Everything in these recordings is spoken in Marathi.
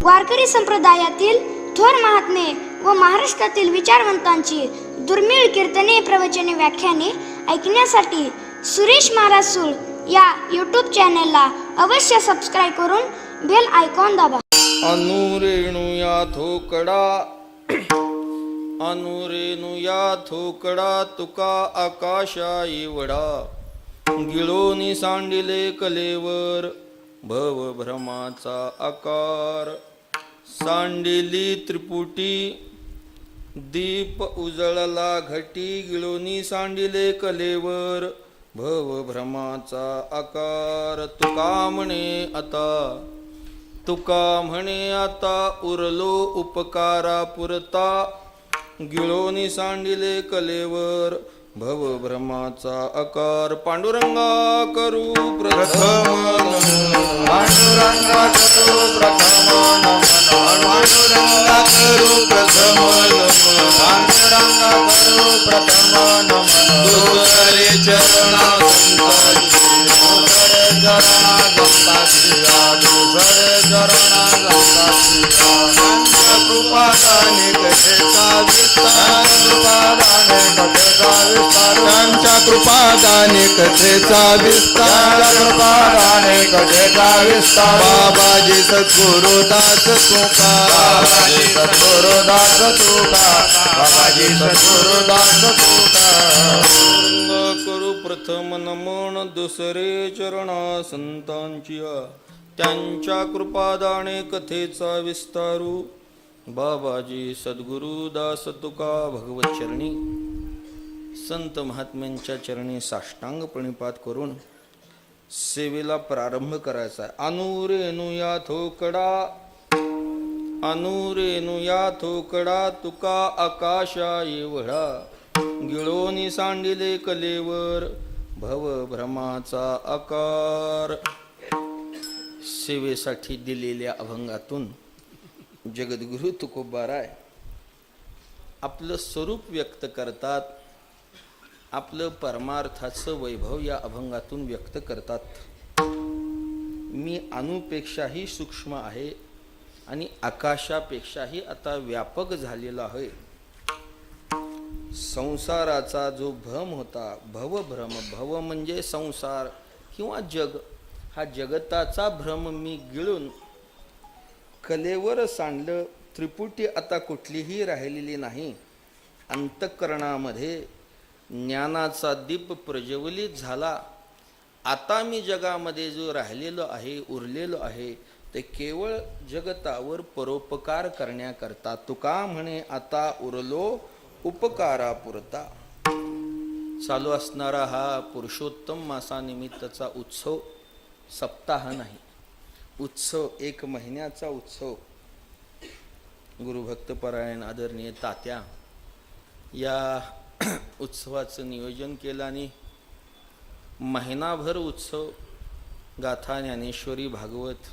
वारकरी संप्रदायातील थोर महात्मे व महाराष्ट्रातील विचारवंतांची दुर्मिळ कीर्तने, प्रवचने, व्याख्याने ऐकण्यासाठी सुरेश महाराज सूळ या यूट्यूब चॅनलला अवश्य सबस्क्राईब करून बेल आयकॉन दाबा. अनुरेणुया थोकडा अनुरेणुया थोकडा तुका आकाशा एवढा गिळोनी सांडिले कलेवर भव भ्रमाचा आकार सांडिली त्रिपुटी दीप उजळला घटी गिळोनी सांडिले कलेवर भव भ्रमाचा आकार तुका म्हणे आता उरलो उपकारा पुरता गिळोनी सांडिले कलेवर भव भ्रमाचा आकार पांडुरंगा करू प्रथम पांडुरंगा करू प्रथम पांडुरंगा करू प्रथम पांडुरंगा करू प्रथम दुसरे चरणा त्यांच्या कृपादाने कथेचा विस्तार बाबाजी सद्गुरुदास तुका बाबाजी सद्गुरुदास तुका करू प्रथम नमन दुसरे चरणा संतांची त्यांच्या कृपादाने कथेचा विस्तारू बाबाजी सद्गुरुदास तुका भगवत चरणी संत महात्म्यांच्या चरणी साष्टांग प्रणिपात करून सेवेला प्रारंभ करायचा आहे. अनुरेणुया थोकडा तुका आकाशा एवढा गिळोनी सांडिले कलेवर भव भ्रमाचा आकार. सेवेसाठी दिलेल्या अभंगातून जगद्गुरु तुकोबाराय आपलं स्वरूप व्यक्त करतात, आपलं परमार्थाचं वैभव या अभंगातून व्यक्त करतात. मी अणुपेक्षाही सूक्ष्म आहे आणि आकाशापेक्षाही आता व्यापक झालेला आहे. संसाराचा जो भ्रम होता, भवभ्रम, भव म्हणजे संसार किंवा जग, हा जगताचा भ्रम मी गिळून कलेवर सांडलं. त्रिपुटी आता कुठलीही राहिलेली नाही. अंतःकरणामध्ये ज्ञानाचा दीप प्रज्वलित झाला. आता मी जगामध्ये जो राहिलेलो आहे, उरलेलो आहे, ते केवळ जगतावर परोपकार करण्याकरता. तुका म्हणे आता उरलो उपकारापुरता. चालू असणारा हा पुरुषोत्तम मासानिमित्तचा उत्सव सप्ताह नाही, उत्सव, एक महिन्याचा उत्सव. गुरुभक्तपरायण आदरणीय तात्या या उत्सवाचं नियोजन केलं आणि महिनाभर उत्सव गाथा, ज्ञानेश्वरी, भागवत,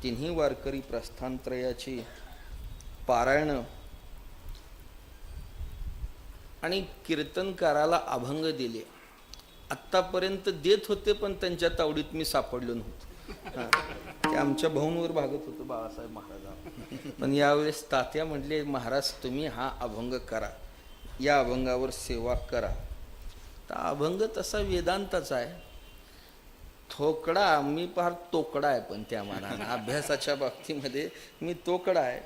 तिन्ही वारकरी प्रस्थानत्रयाची पारायण आणि कीर्तनकाराला अभंग दिले. आत्तापर्यंत देत होते पण त्यांच्या तावडीत मी सापडलो नव्हतो. ते आमच्या भाऊंवर भागत होतं बाळासाहेब महाराज. पण यावेळेस तात्या म्हटले, महाराज तुम्ही हा अभंग करा, या अभंगावर सेवा करा. तर अभंग तसा वेदांताचा आहे. थोकडा मी फार तोकडा आहे, पण त्या मानानं अभ्यासाच्या बाबतीमध्ये मी तोकडा आहे.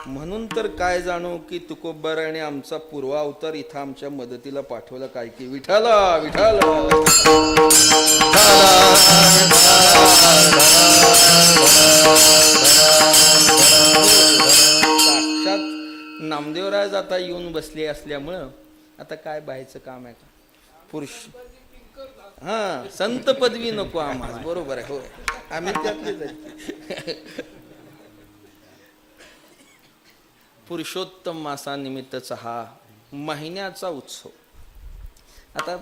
म्हणून तर काय जाणू की तुकोबाराने आमचा पूर्वावतार इथं आमच्या मदतीला पाठवला. काय की विठाला विठाला साक्षात नामदेवराज आता येऊन बसले असल्यामुळं आता काय बाहेरचं काम आहे का? पुरुष संत पदवी नको आम्हाला. बरोबर आहे, हो, आम्ही त्यातलेच आहे. पुरुषोत्तम मासानिमित्तचा हा महिन्याचा उत्सव. आता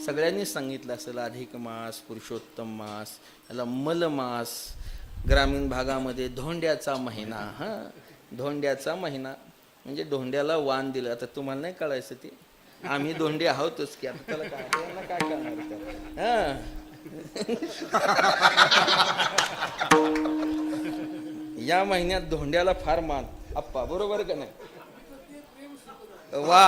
सगळ्यांनी सांगितलं असेल अधिक मास, पुरुषोत्तम मास, याला मलमास, ग्रामीण भागामध्ये धोंड्याचा महिना. धोंड्याचा महिना म्हणजे धोंड्याला वाण दिलं. आता तुम्हाला नाही कळायचं ते, आम्ही धोंडे आहोतच की. आता त्याला काय करणार. या महिन्यात धोंड्याला फार मान आप्पा, बरोबर का नाही? वा,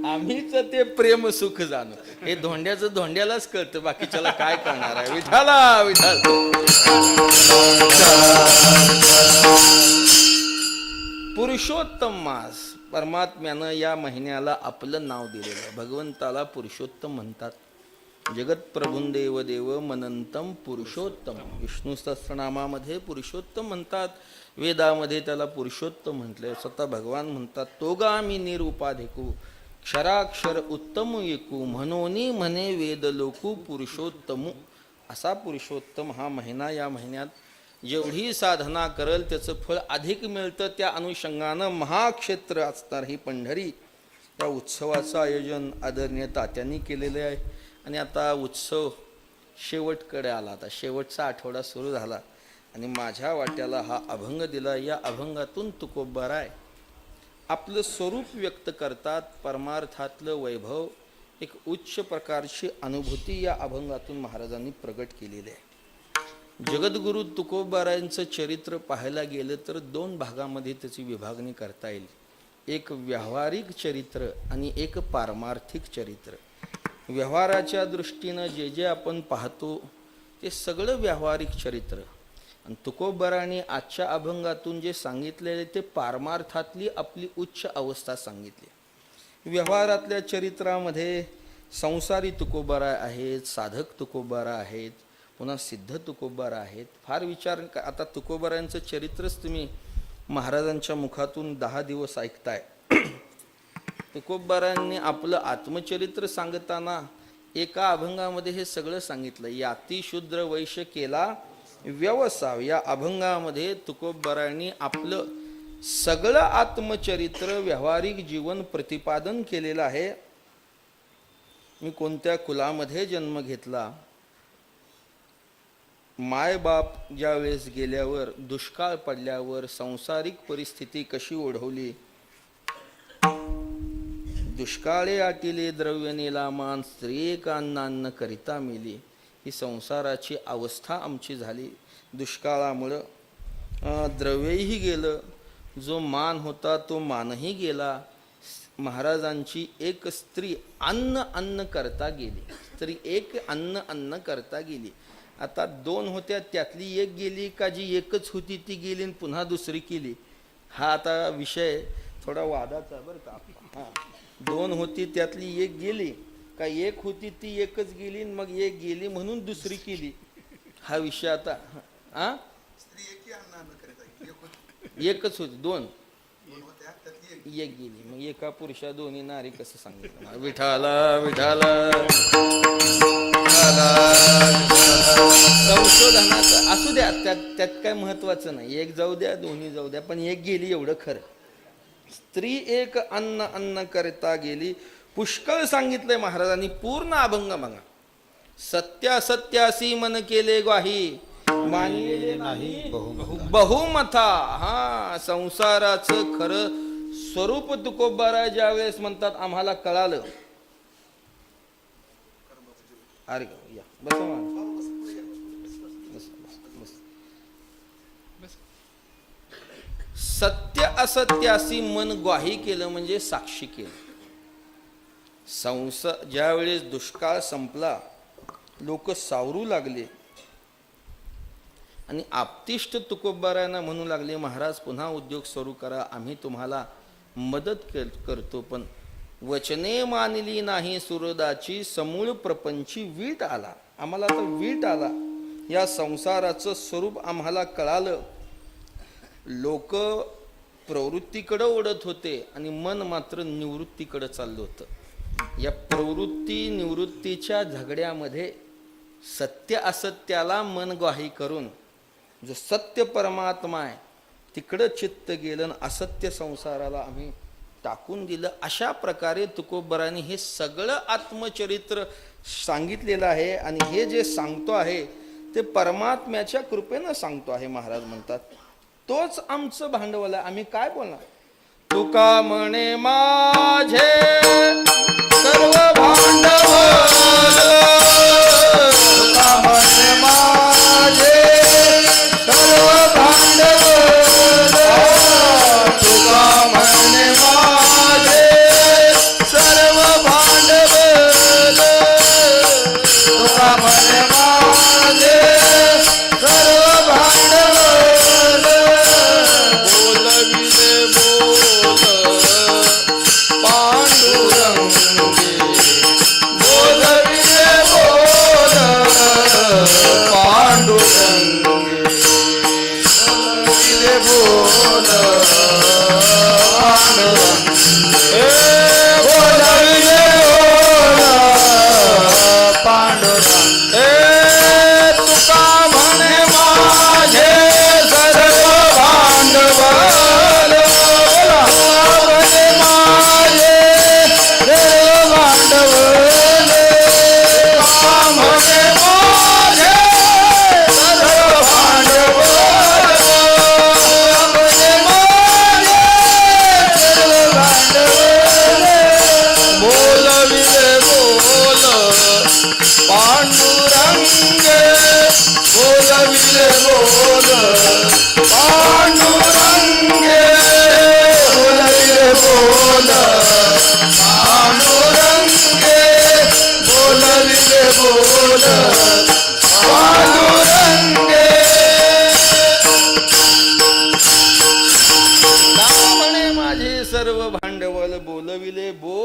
आम्हीच ते प्रेम सुख जाणू. हे धोंड्याचं धोंड्यालाच कळतं, बाकीच्याला काय कळणार आहे. विठाला विठाल. पुरुषोत्तम मास, परमात्म्यानं या महिन्याला आपलं नाव दिलेलं आहे. भगवंताला पुरुषोत्तम म्हणतात. जगत प्रभुं देव देव मनंतम पुरुषोत्तम. विष्णू सहस्रनामामध्ये पुरुषोत्तम म्हणतात, वेदामध्ये त्याला पुरुषोत्तम म्हटले. स्वतः भगवान म्हणतात, तोगामी निरुपाधिकू क्षराक्षर उत्तम एकू म्हणोनी म्हणे वेद लोकू पुरुषोत्तमू. असा पुरुषोत्तम हा महिना, या महिन्यात जेवढी साधना करल त्याचं फळ अधिक मिळतं. त्या अनुषंगानं महाक्षेत्र असणार ही पंढरी, या उत्सवाचं आयोजन आदरणीय तात्यांनी केलेलं आहे. आणि आता उत्सव शेवटकडे आला. आता शेवटचा आठवडा सुरू झाला आणि माझ्या वाट्याला हा अभंग दिला. या अभंगातून तुकोबाराय आपलं स्वरूप व्यक्त करतात. परमार्थातलं वैभव, एक उच्च प्रकारची अनुभूती या अभंगातून महाराजांनी प्रगट केलेली आहे. जगद्गुरु तुकोबारायांचं चरित्र पाहायला गेलं तर दोन भागामध्ये त्याची विभागणी करता येईल. एक व्यावहारिक चरित्र आणि एक पारमार्थिक चरित्र. व्यवहाराच्या दृष्टीनं जे जे आपण पाहतो ते सगळं व्यावहारिक चरित्र, आणि तुकोबारांनी आजच्या अभंगातून जे सांगितलेले ते पारमार्थातली आपली उच्च अवस्था सांगितली. व्यवहारातल्या चरित्रामध्ये संसारी तुकोबारा आहेत, साधक तुकोबारा आहेत, पुन्हा सिद्ध तुकोबारा आहेत. फार विचार, आता तुकोबारांचं चरित्रच तुम्ही महाराजांच्या मुखातून 10 दिवस ऐकताय. तुकोबारांनी आपलं आत्मचरित्र सांगताना एका अभंगामध्ये हे सगळं सांगितलं. याती शूद्र वैश्य केला व्यवसाय, या अभंगामध्ये तुकोबारांनी आपलं सगळं आत्मचरित्र, व्यावहारिक जीवन प्रतिपादन केलेलं आहे. मी कोणत्या कुलामध्ये जन्म घेतला, मायबाप ज्या वेळेस गेल्यावर, दुष्काळ पडल्यावर संसारिक परिस्थिती कशी ओढवली, दुष्काळे आटिले द्रव्य नेला मान, स्त्री एक अन्नान्न करिता मेली, ही संसाराची अवस्था आमची झाली. दुष्काळामुळं द्रव्यही गेलं, जो मान होता तो मानही गेला. महाराजांची एक स्त्री अन्न करता गेली, स्त्री एक अन्न करता गेली. आता 2 होत्या, त्यातली एक गेली का जी एकच होती ती गेली आणि पुन्हा दुसरी केली. हा आता विषय थोडा वादाचा बरं का. हां, 2 होती त्यातली एक गेली का एक होती ती एकच गेली, मग एक गेली म्हणून दुसरी केली. हा विषय आता एकच होती, 2 एक गेली, मग एका पुरुषा 2 नारी कसं सांगितलं. विठाला विठाला. संशोधनाचं असू द्या, त्यात काय महत्वाचं नाही. एक जाऊ द्या, 2 जाऊ द्या, पण एक गेली एवढं खरं. स्त्री एक अन्न करता गेली. पुष्कळ सांगितलंय महाराजांनी. पूर्ण अभंग बघा. सत्यासी मन केले ग्वाही, मानिले नाही बहुमथा. हा, संसाराचं खरं स्वरूप तुकोबारा ज्या वेळेस म्हणतात आम्हाला कळालं. अरे या बस. सत्य असत्यासी मन ग्वाही केलं म्हणजे साक्षी केलं. ज्या वेळेस दुष्काळ संपला, लोक सावरू लागले आणि आपतिष्ट तुकोबारायांना म्हणू लागले, महाराज पुन्हा उद्योग सुरू करा, आम्ही तुम्हाला मदत करतो. पण वचने मानली नाही सुरदाची, समूळ प्रपंची वीट आला. आम्हाला तर वीट आला. या संसाराचं स्वरूप आम्हाला कळालं. लोक प्रवृत्तीकडे ओढत होते आणि मन मात्र निवृत्तीकडे चाललं होतं. या प्रवृत्ती निवृत्तीच्या झगड्यामध्ये सत्य असत्याला मन ग्वाही करून जो सत्य परमात्मा आहे तिकडं चित्त गेलं, असत्य संसाराला आम्ही टाकून दिलं. अशा प्रकारे तुकोबारांनी हे सगळं आत्मचरित्र सांगितलेलं आहे. आणि हे जे सांगतो आहे ते परमात्म्याच्या कृपेनं सांगतो आहे. महाराज म्हणतात तोच आमचं भांडवल आहे. आम्ही काय बोलणार. तुका म्हणे माझे सर्व भांडवल, तुका म्हणे माझे सर्व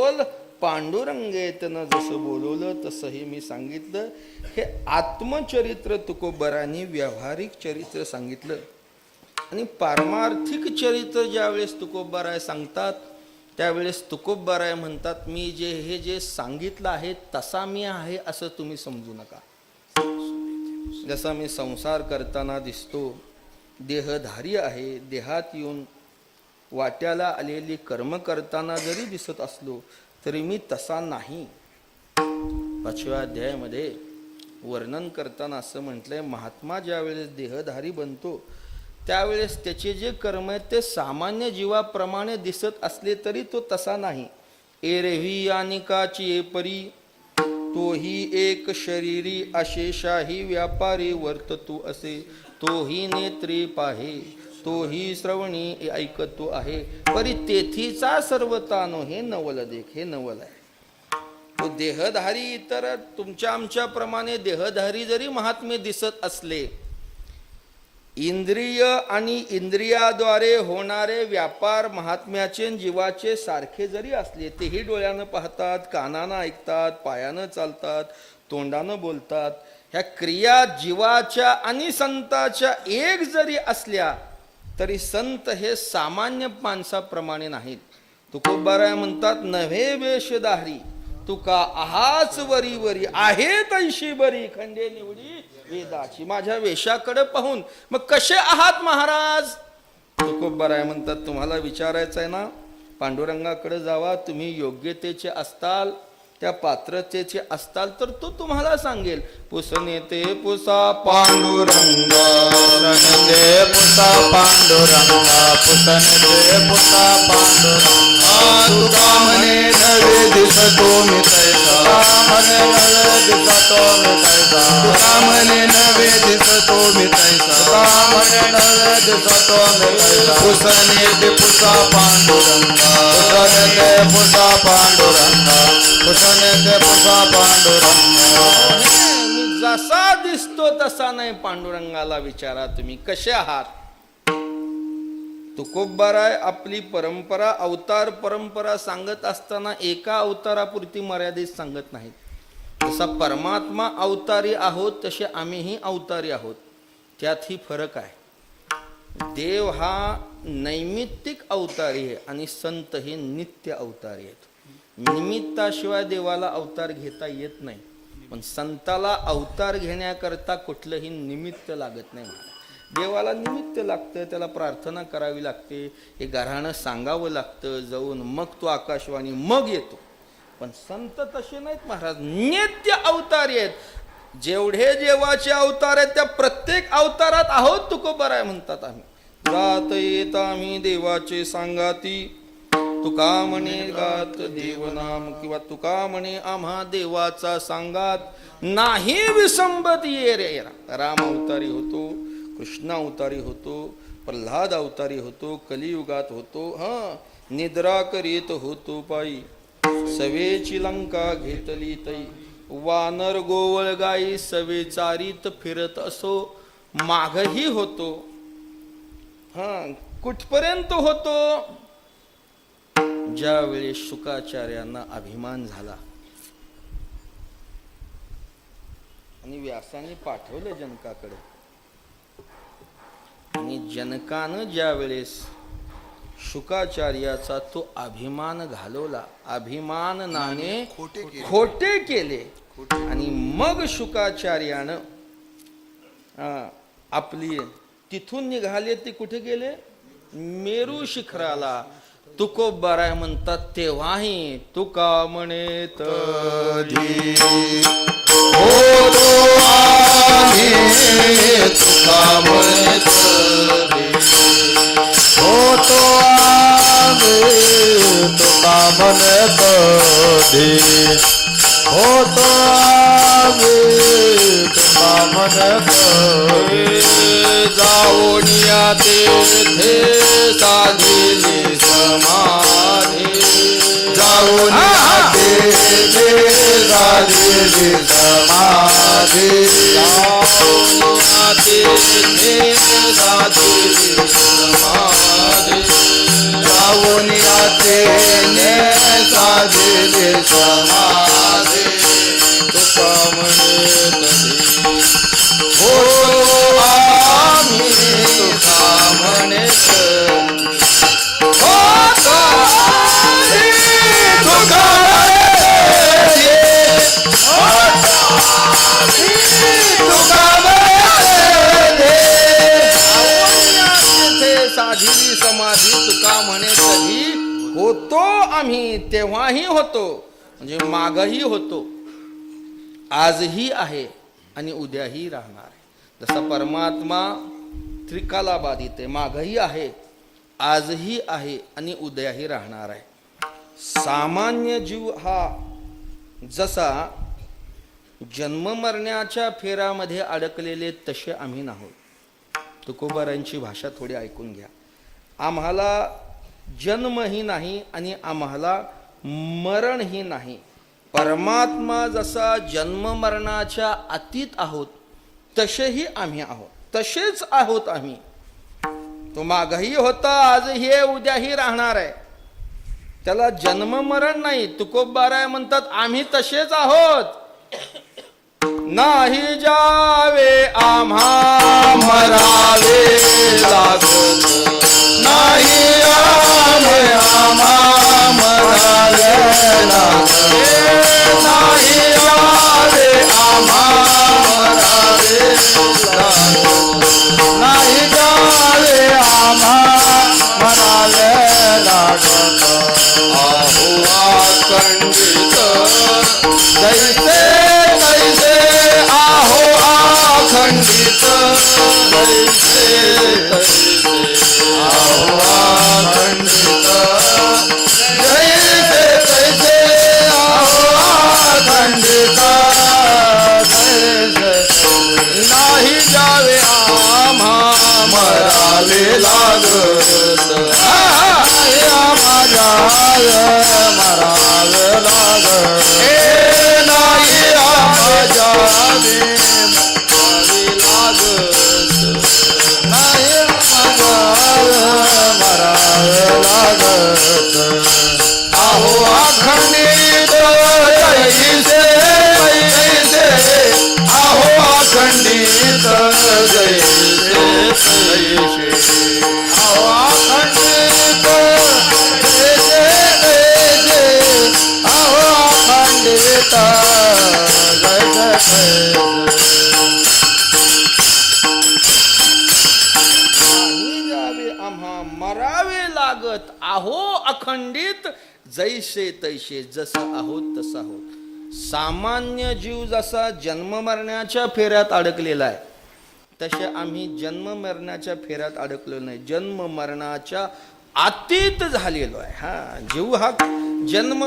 बोल पांडुरंगेतनं जसं बोलवलं तसंही मी सांगितलं. हे आत्मचरित्र तुकोबारांनी व्यावहारिक चरित्र सांगितलं. आणि पारमार्थिक चरित्र ज्यावेळेस तुकोबाराय सांगतात त्यावेळेस तुकोबाराय म्हणतात, मी हे जे सांगितलं आहे तसा मी आहे असं तुम्ही समजू नका. जसा मी संसार करताना दिसतो, देहधारी आहे, देहात येऊन वाट्याला आलेली कर्म करताना जरी दिसत असलो तरी मी तसा नाही. 5व्या अध्यायामध्ये वर्णन करताना असं म्हटलंय, महात्मा ज्यावेळेस देहधारी बनतो त्यावेळेस त्याचे जे कर्म आहेत ते सामान्य जीवाप्रमाणे दिसत असले तरी तो तसा नाही. एरवी अनिकाची परी तोही एक शरीरी अशेषाही व्यापारी वर्ततो असे. तोही नेत्री पाहे तोही श्रवणी ऐकतो आहे. परी तेथीचा सर्वतानो हे नवल देख. हे नवल आहे. तो देहधारी इतर तुमच्या आमच्याप्रमाणे देहधारी जरी महात्मे दिसत असले, इंद्रिय आणि इंद्रियाद्वारे होणारे व्यापार महात्म्याचे जीवाचे सारखे जरी असले, तेही डोळ्यानं पाहतात, कानानं ऐकतात, पायानं चालतात, तोंडानं बोलतात, ह्या क्रिया जीवाच्या आणि संताच्या एक जरी असल्या तरी संत हे सामान्य माणसाप्रमाणे नाहीत. तुकोबाराय म्हणतात, नव्हे वेशधारी तुका आहाच वरी वरी आहे तैशी बरी खंडे निवडी वेदाची. माझ्या वेशाकडे पाहून मग कसे आहात महाराज? तुकोबाराय म्हणतात, तुम्हाला विचारायचं आहे ना, पांडुरंगाकडे जावा. तुम्ही योग्यतेचे असताल, त्या पात्रतेचे असताल तर तो तुम्हाला सांगेल. पुसने ते पुसा पांडुरंगा, पुसने पुसा पांडुरंगा, पुसने ते पुसा पांडुरंगा. तुका म्हणे नवे दिसतो मी तैसा, म्हणे नवे दिसतो मी तैसा. तुका म्हणे नवे दिसतो मी तैसा, म्हणे नवे दिसतो मी तैसा. पुसने ते पुसा पांडुरंगा, पुसने ते पुसा पांडुरंगा, पुसने ते पुसा पांडुरंगा. मी जसा दिसतो तसा नाही. पांडुरंगाला विचारा तुम्ही कसे आहात. तुकोबाराय आपली परंपरा, अवतार परंपरा सांगत असताना एका अवतारापुरती मर्यादित सांगत नाहीत. जसा परमात्मा अवतारी आहोत तसे आम्हीही अवतारी आहोत. त्यातही फरक आहे. देव हा नैमित्तिक अवतारी आहे आणि संत हे नित्य अवतारी आहेत. निमित्ताशिवाय देवाला अवतार घेता येत नाही, पण संताला अवतार घेण्याकरता कुठलंही निमित्त लागत नाही. देवाला निमित्त लागतं, त्याला प्रार्थना करावी लागते, हे गाऱ्हाणं सांगावं लागतं जाऊन, मग तो आकाशवाणी मग येतो. पण संत तसे नाहीत महाराज, नित्य अवतारी आहेत. जेवढे देवाचे अवतार आहेत त्या प्रत्येक अवतारात आहोत तुकोबाराय म्हणतात. आम्ही जात येत आम्ही देवाचे सांगाती, तुका म्हणे गात देवनाम, किंवा तुका म्हणे आम्हा देवाचा सांगात. नाही विसंबत ये रे. राम अवतारी होतो, कृष्ण अवतारी होतो, प्रल्हाद अवतारी होतो, कलियुगात होतो, निद्रा करीत होतो पायी, सवेची लंका घेतली तई, वानर गोवळ गाई सवे चारीत फिरत असो, मागही होतो. कुठपर्यंत होतो? ज्यावेळी शुकाचार्यांना अभिमान झाला आणि व्यासाने पाठवले जनकाकडे, आणि जनकानं ज्या वेळेस शुकाचार्याचा तो अभिमान घालवला, अभिमानाने खोटे केले, आणि मग शुकाचार्यानं आपली तिथून निघाले. ते कुठे गेले? मेरू शिखराला. तुकोबाराय म्हणतात, तेव्हाही तुका म्हणे तधी होतो आम्ही, तुका म्हणे तधी होतो आम्ही, तुका म्हणे तधी होतो आम्ही, तुका म्हणे तधी. जाऊनिया तेथे साधिली समाधी, जाऊनिया तेथे साधिली समाधी, जाऊनिया तेथे साधिली समाधी, जाऊनिया तेथे साधिली साधिली समाधी तुका म्हणे कधी होतो आम्ही तेव्हाही होतो, म्हणजे मागही होतो, आजही आहे आणि उद्याही राहणार आहे. जसा परमात्मा त्रिकालाबाधित आहे, मागही आहे, आजही आहे आणि उद्याही राहणार आहे. सामान्य जीव हा जसा जन्म मरण्याच्या फेरामध्ये अडकलेले तसे आम्ही नाहोत. तुकोबारांची भाषा थोडी ऐकून घ्या. आम्हाला जन्मही नाही आणि आम्हाला मरणही नाही. परमात्मा जसा जन्म मरणाच्या अतीत आहोत तसेही आम्ही आहोत, तसेच आहोत आम्ही. तो मागही होता, आजही आहे, उद्याही राहणार आहे. त्याला जन्म मरण नाही. तुकोबाराय म्हणतात आम्ही तसेच आहोत. नाही जावे आम्हा मरावे लागत, नाही आम्हा मरावे लागत, नाही आम्हा मरावे लागत, नाही जावे आम्हा मरावे लागत. आहो अखंडित जैसे तैसे, आहो अखंडित जैसे तैसे, आहो अखंडित जैसे तैसे, आहो अखंडित जैसे तैसे. नाही जावे आम्हा मरावे लागत, नाही आम्हा जावे मरावे लागत, नाही आम्हा जावे मरावे लागत, नाही आम्हा मरावे लागत. आहो अखंडित जैसे तैसे, आहो अखंडित जैसे तैसे, आहो अखंडित जैसे तैसे, आहो अखंडित जैसे तैसे. नाही जावे आम्हा मरावे लागत, आहो अखंडित जैसे तैसे, जसं आहोत तसं आहोत. सामान्य जीव जसा जन्म मरण्याच्या फेऱ्यात अडकलेला आहे तसे आम्ही जन्म मरणाच्या फेऱ्यात अडकलो नाही, जन्म मरणाच्या अतीत झालेलो आहे. हा जीव हा जन्म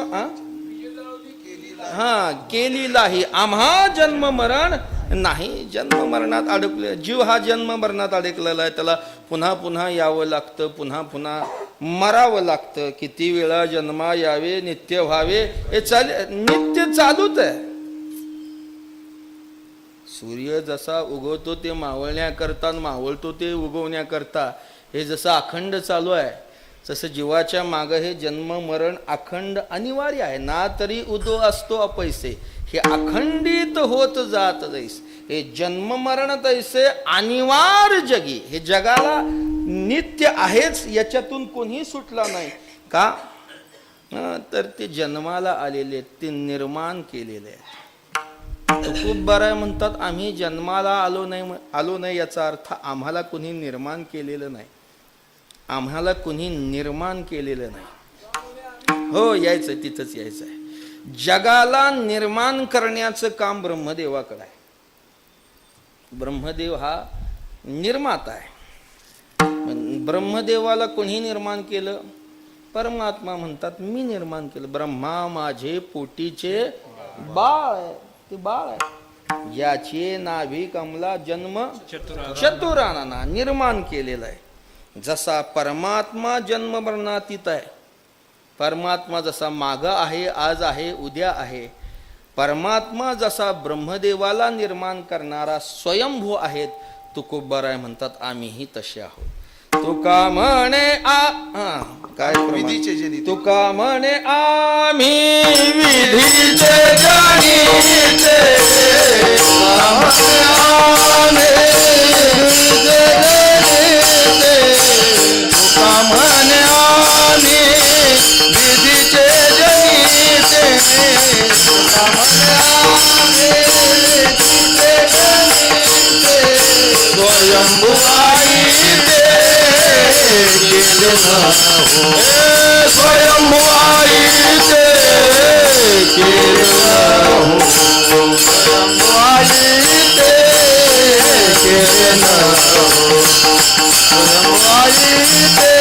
केलेलाही, आम्हा जन्म मरण नाही. जन्म मरणात अडकले जीव हा जन्म मरणात अडकलेला आहे. त्याला पुन्हा पुन्हा यावं लागतं, पुन्हा पुन्हा मरावं लागतं. किती वेळा जन्मा यावे, नित्य व्हावे, हे नित्य चालूच आहे. सूर्य जसा उगवतो ते मावळण्याकरता, मावळतो ते उगवण्याकरता, हे जसं अखंड चालू आहे तसं जीवाच्या मागं हे जन्म मरण अखंड अनिवार्य आहे. ना तरी उदो असतो अपैसे, हे अखंडित होत जात जैस. हे जन्म मरण तैसे अनिवार्य जगी, हे जगाला नित्य आहेच, याच्यातून कोणी सुटला नाही. का तर ते जन्माला आलेले, ते निर्माण केलेले आहे. तुकोबाराय म्हणतात आम्ही जन्माला आलो नाही याचा अर्थ आम्हाला कुणी निर्माण केलेलं नाही, आम्हाला कुणी निर्माण केलेलं नाही. हो, यायचं तिथंच यायचं आहे. जगाला निर्माण करण्याचं काम ब्रह्मदेवाकडे आहे. ब्रह्मदेव हा निर्माता आहे. ब्रह्मदेवाला कोणी निर्माण केलं? परमात्मा म्हणतात मी निर्माण केलं. ब्रह्मा माझे पोटीचे बाळ आहे, ते बाळ आहे, ज्याचे नाभी कमला जन्म चतुराना निर्माण केलेलं आहे. जसा परमात्मा जन्म मरणातीत आहे, परमात्मा जसा मागं आहे, आज आहे, उद्या आहे, परमात्मा जसा ब्रह्मदेवाला निर्माण करणारा स्वयंभू आहेत, तुकोबाराय म्हणतात आम्हीही तसे आहोत. तुका म्हणे काय विधीचे जे नीती. तुका म्हणे आम्ही विधीचे जाणीते, केले न हो स्वयंभू आई ते केले न हो स्वयंभू आई ते केले न हो स्वयंभू आई ते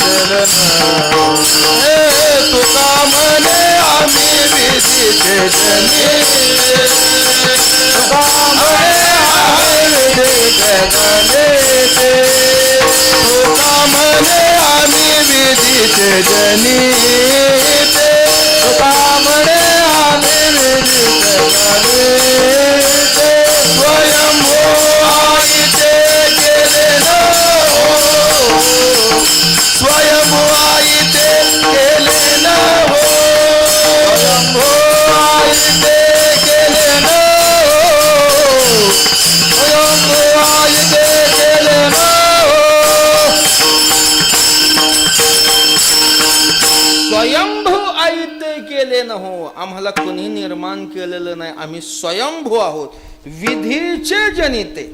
केले न हो तुका म्हणे आम्ही विधीचे जनी तुका म्हणे आम्ही विधीचे जनी तुका म्हणे आम्ही विधीचे जनी तुका म्हणे आम्ही विधीचे जनी स्वयंभू आई ते केले न हो स्वयंभू आई ते केले न हो स्वयंभू आई ते केले न हो स्वयंभू आई ते केले न हो स्वयंभू आई ते केले न हो आम्हाला कोणी निर्माण केलेलं नाही आम्ही स्वयंभू आहोत विधीचे जनिते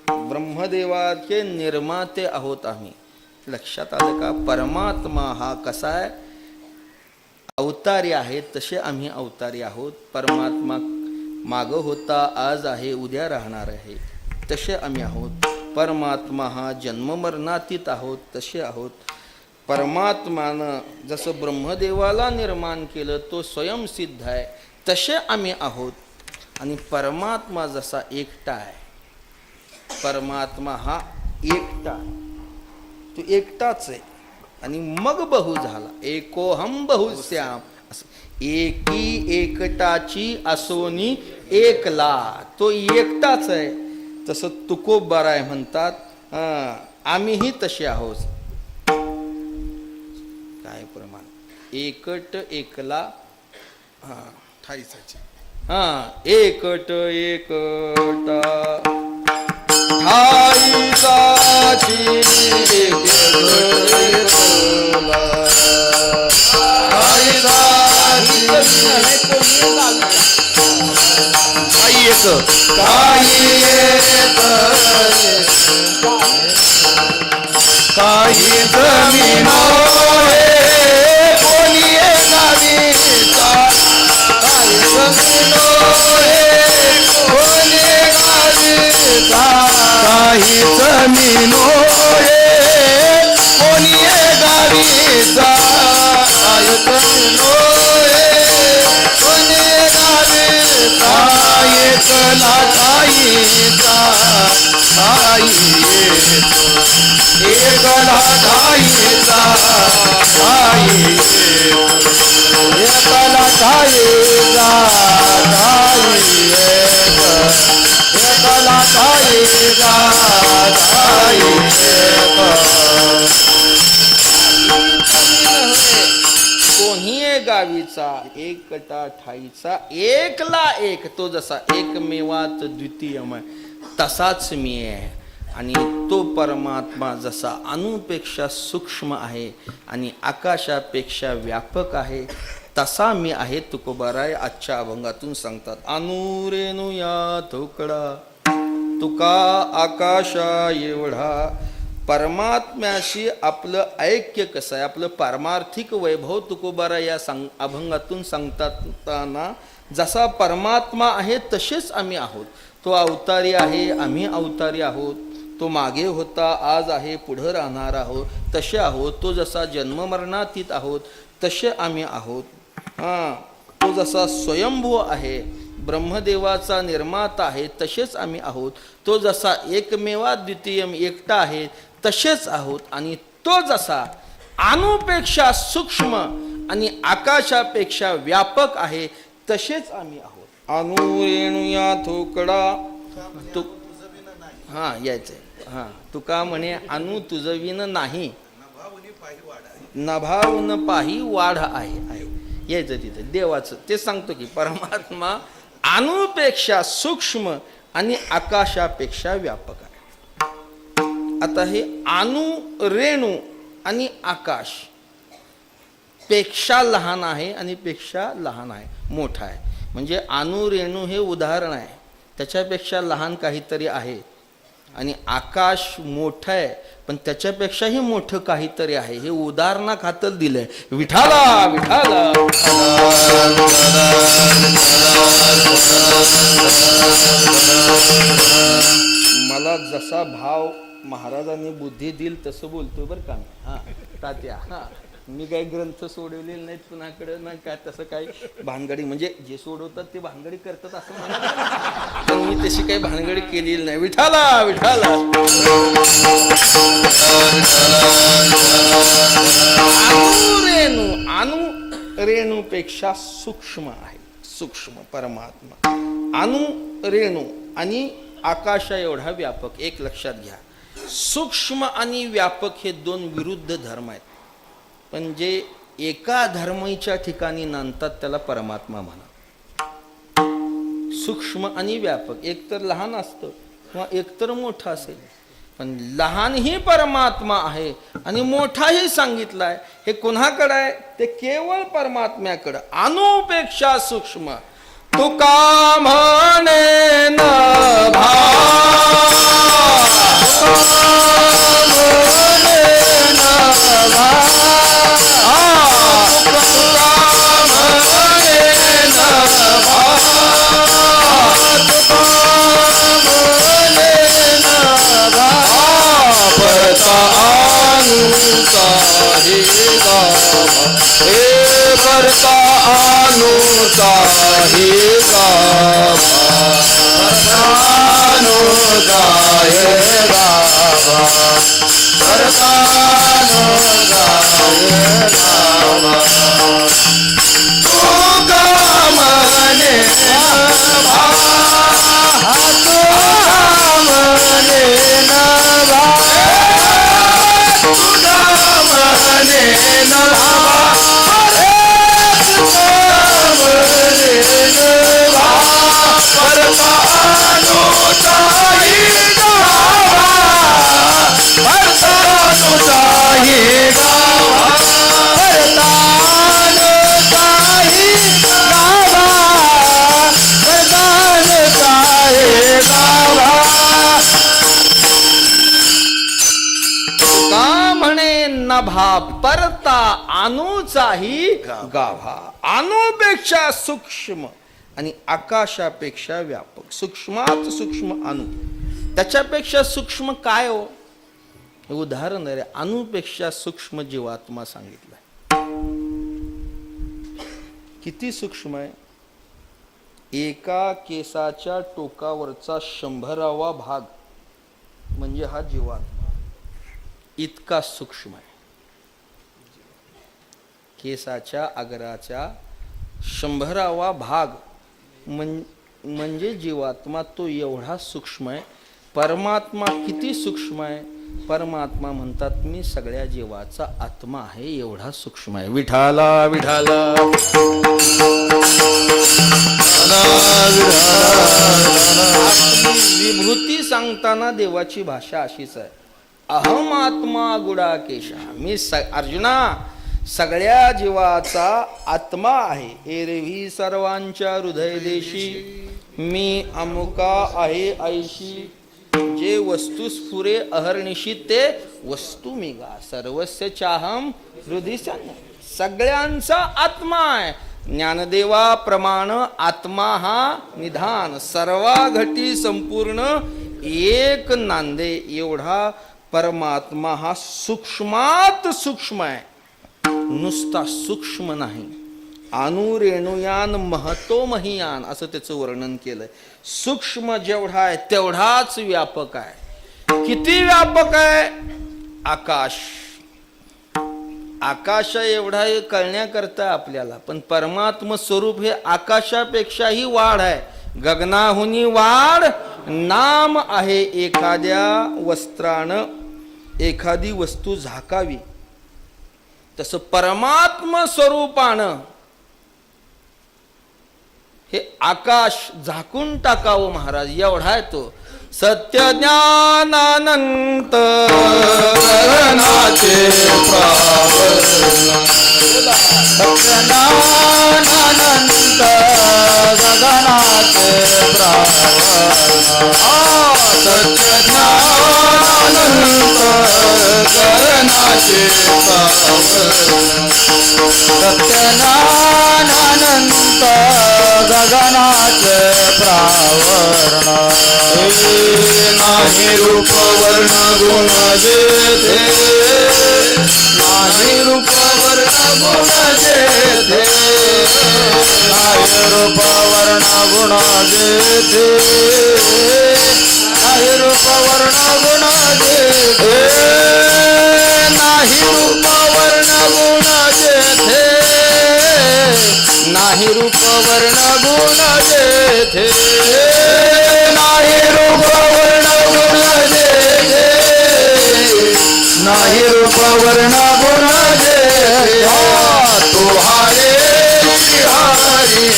ब्रह्मदेवाचे निर्माते आहोत आम्ही लक्षात आलं का परमात्मा हा कसा आहे अवतारी आहे तसे आम्ही अवतारी आहोत परमात्मा माग होता आज आहे उद्या राहणार आहे तसे आम्ही आहोत परमात्मा हा जन्ममरणातीत आहोत तसे आहोत परमात्मानं जसं ब्रह्मदेवाला निर्माण केलं तो स्वयंसिद्ध आहे तसे आम्ही आहोत आणि परमात्मा जसा एकटा आहे परमात्मा हा एकटा तो एकटाच आहे आणि मग बहु झाला एकोहम बहुश्याम असं एकी एकटाची असोनी एकला तो एकटाच आहे तसं तुकोबाराय म्हणतात आम्हीही तसे आहोत काय प्रमाण एकट एकला ठाईसाची एकट एकटा ठाईसाची काही जमीन कोणी गावीचा काही जमीन कोणी गावीचा काही जमीन कोणी गावीचा काही जमीन कोणी गावीचा एकला ठाईचा ठाई एकला ठाईचा ठाई एकला ठाईचा ठाई एकला ठाईचा ठाई कोणी गावीचा एकटा ठाईचा एकला एक तो जसा एकमेवात द्वितीयमय तसाच मी आहे आणि तो परमात्मा जसा अणुपेक्षा सूक्ष्म आहे आणि आकाशापेक्षा व्यापक आहे तसा मी आहे तुकोबाराय आजच्या अभंगातून सांगतात अणुरेणू या तुकडा तुका आकाशा एवढा परमात्म्याशी आपलं ऐक्य कसं आहे आपलं पारमार्थिक वैभव तुकोबाराय या अभंगातून सांगताना जसा परमात्मा आहे तसेच आम्ही आहोत तो अवतारी आहे आम्ही अवतारी आहोत तो मागे होता आज आहे पुढं राहणार आहोत तसे आहोत तो जसा जन्ममरणातीत आहोत तसे आम्ही आहोत तो जसा स्वयंभू आहे ब्रह्मदेवाचा निर्माता आहे तसेच आम्ही आहोत तो जसा एकमेवा द्वितीयम एकटा आहे तसेच आहोत आणि तो जसा अणुपेक्षा सूक्ष्म आणि आकाशापेक्षा व्यापक आहे तसेच आम्ही आहोत अणु रेणू या थोकडा तू यायचंय तुका म्हणे अणु तुझविन नाही नभावून पाही वाढ आहे यायचं तिथे देवाचं ते सांगतो की परमात्मा अणुपेक्षा सूक्ष्म आणि आकाशापेक्षा व्यापक आहे आता हे अणु रेणू आणि आकाश पेक्षा लहान आहे आणि पेक्षा लहान आहे मोठा आहे म्हणजे अणु रेणू हे उदाहरण आहे त्याच्यापेक्षा लहान काहीतरी आहे आणि आकाश मोठं आहे, पण त्याच्यापेक्षाही मोठं काहीतरी आहे. हे उदाहरणाखातर दिलंय. विठाला विठाला मला जसा भाव महाराजांनी बुद्धी दिल तसं बोलतोय बरं का. हा तात्या, हा मी काही ग्रंथ सोडवलेले नाहीत कुणाकडे, ना काय तसं काही भानगडी, म्हणजे जे सोडवतात ते भानगडी करतात असं म्हणतात, पण मी तशी काही भानगडी केलेली नाही. विठाला विठाला अणु रेणूपेक्षा सूक्ष्म आहे. सूक्ष्म परमात्मा अणु रेणू आणि आकाशा एवढा व्यापक. एक लक्षात घ्या, सूक्ष्म आणि व्यापक हे दोन विरुद्ध धर्म आहेत, पण जे एका धर्माच्या ठिकाणी नांदतात त्याला परमात्मा म्हणा. सूक्ष्म आणि व्यापक, एक तर लहान असतं किंवा एक तर मोठं असेल, पण लहानही परमात्मा आहे आणि मोठाही सांगितलाय. हे कोणाकडे आहे? ते केवळ परमात्म्याकडं. अणुपेक्षा सूक्ष्म. तुका म्हणे न परता अणुचाही गाभा. अणुपेक्षा सूक्ष्म आणि आकाशापेक्षा व्यापक. सूक्ष्मात सूक्ष्म अणु, त्याच्यापेक्षा सूक्ष्म काय हो? हे उदाहरण आहे. अणुपेक्षा सूक्ष्म जीवात्मा सांगितलं. किती सूक्ष्म आहे? एका केसाच्या टोकावरचा 100वा भाग म्हणजे हा जीवात्मा. इतका सूक्ष्म आहे. केसाच्या अग्राच्या 100वा भाग म्हणजे जीवात्मा. तो एवढा सूक्ष्म आहे. परमात्मा किती सूक्ष्म आहे? परमात्मा म्हणतात मी सगळ्या जीवाचा आत्मा आहे, एवढा सूक्ष्म आहे. विठाला विठाला विभूती सांगताना देवाची भाषा अशीच आहे. अहम आत्मा गुडाकेशा. मी अर्जुना सगळ्या जीवाचा आत्मा आहे. एरवी सर्वांच्या हृदय देशी मी अमुका आहे ऐशी. जे वस्तू स्फुरे अहर्निशी ते वस्तू मी गा. सर्वस्य चाहम हृदय. सगळ्यांचा आत्मा आहे. ज्ञानदेवा प्रमाण आत्मा हा निधान. सर्वा घटी संपूर्ण एक नांदे. एवढा परमात्मा हा सूक्ष्मात सूक्ष्म आहे. नुसता सूक्ष्म नाही. अणुरेणुयान महतो महियान असं त्याचं वर्णन केलंय. सूक्ष्म जेवढा आहे तेवढाच व्यापक आहे. किती व्यापक आहे? आकाश. आकाश एवढा हे कळण्याकरता आपल्याला, पण परमात्म स्वरूप हे आकाशापेक्षाही वाढ आहे. गगनाहुनी वाढ नाम आहे. एखाद्या वस्त्रानं एखादी वस्तू झाकावी तसं परमात्म स्वरूपानं हे आकाश झाकून टाकावं महाराज, एवढा आहे तो. सत्य ज्ञानानंत करणाचे सत्य ज्ञानानंत गगनाचे प्रावरण सत्य ज्ञानानंत गगनाचे प्रावरण सत्य ज्ञानानंत गगनाचे प्रावरण नाही रूप वर्ण गुण जेथे नाही रूप वर्ण गुण जेथे नाही रूप वर्ण गुण जेथे नाही रूप वर्ण गुण जेथे नाही रूप वर्ण गुण जेथे नाही रूप वर्ण गुण जेथे नाही रूप वर्ण गुण जेथे नाही रूप वर्ण गुण जेथे तो हारे हरी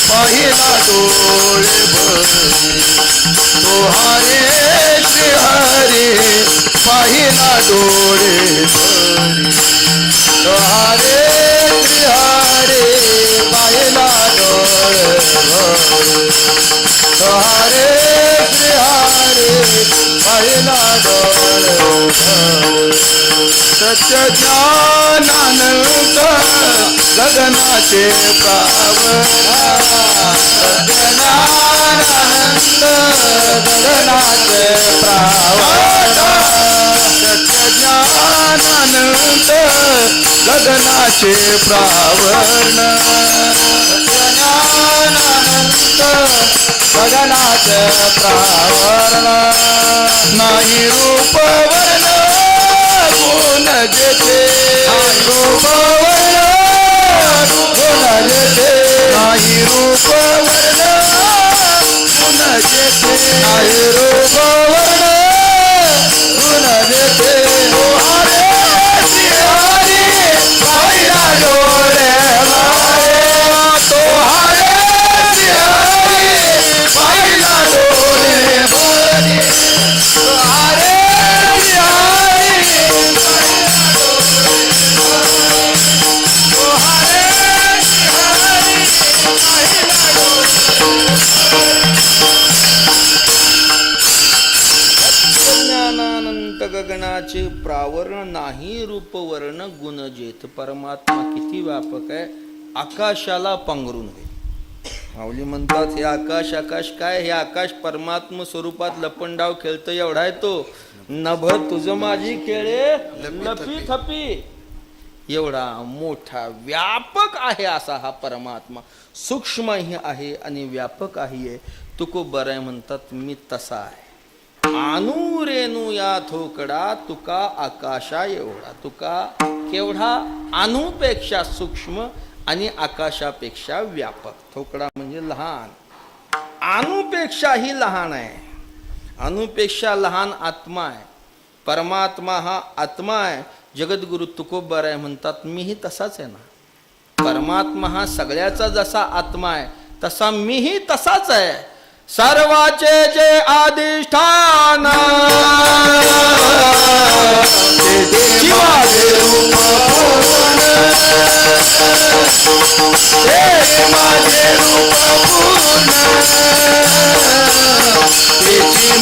पहिला डोळे भरी तो हारे हरी पहिला डोळे भरी तो हारे हरी पहिला डोळे भरी तो हारे पहिला डोळे भरी सत्य ज्ञानानंत गगनाचे प्रावरण सत्य ज्ञानानंत गगनाचे प्रावरण सत्य ज्ञानानंत गगनाचे प्रावरण सत्य ज्ञानानंत गगनाचे प्रावरण नाही रूप वर्ण गुण जेथे रूप वर्ण गुण जेथे नाही रूप वर्ण गुण जेथे नाही रूप वर्ण गुण जेथे हरे हरी पहिला डोळे भरे तो हरे हरी पहिला डोळे भरे तो हरे ज्ञानानंत गगनाचे प्रावरण नाही रूप वर्ण गुण जेथ परमात्मा किती व्यापक आहे आकाशाला पांघरून आहे माऊली म्हणतात हे आकाश आकाश काय हे आकाश परमात्म स्वरूपात लपंडाव खेळतो एवढा आहे तो नभ तुझ माझी खेळे लपी थपी एवढा मोठा व्यापक आहे असा हा परमात्मा सूक्ष्मही आहे आणि व्यापक आहे तुकोबराय म्हणतात मी तसा आहे आणू रेणू या थोकडा तुका आकाशा एवढा तुका केवढा अणूपेक्षा सूक्ष्म आणि आकाशापेक्षा व्यापक थोकडा म्हणजे लहान अणूपेक्षाही लहान आहे अणूपेक्षा लहान आत्मा आहे परमात्मा हा आत्मा आहे जगद्गुरु तुकोबराय म्हणतात मीही तसाच आहे ना परमात्मा हा सगळ्याचा जसा आत्मा आहे तसा मीही तसाच आहे सर्वाचे जे अधिष्ठान माझे रूप पूर्ण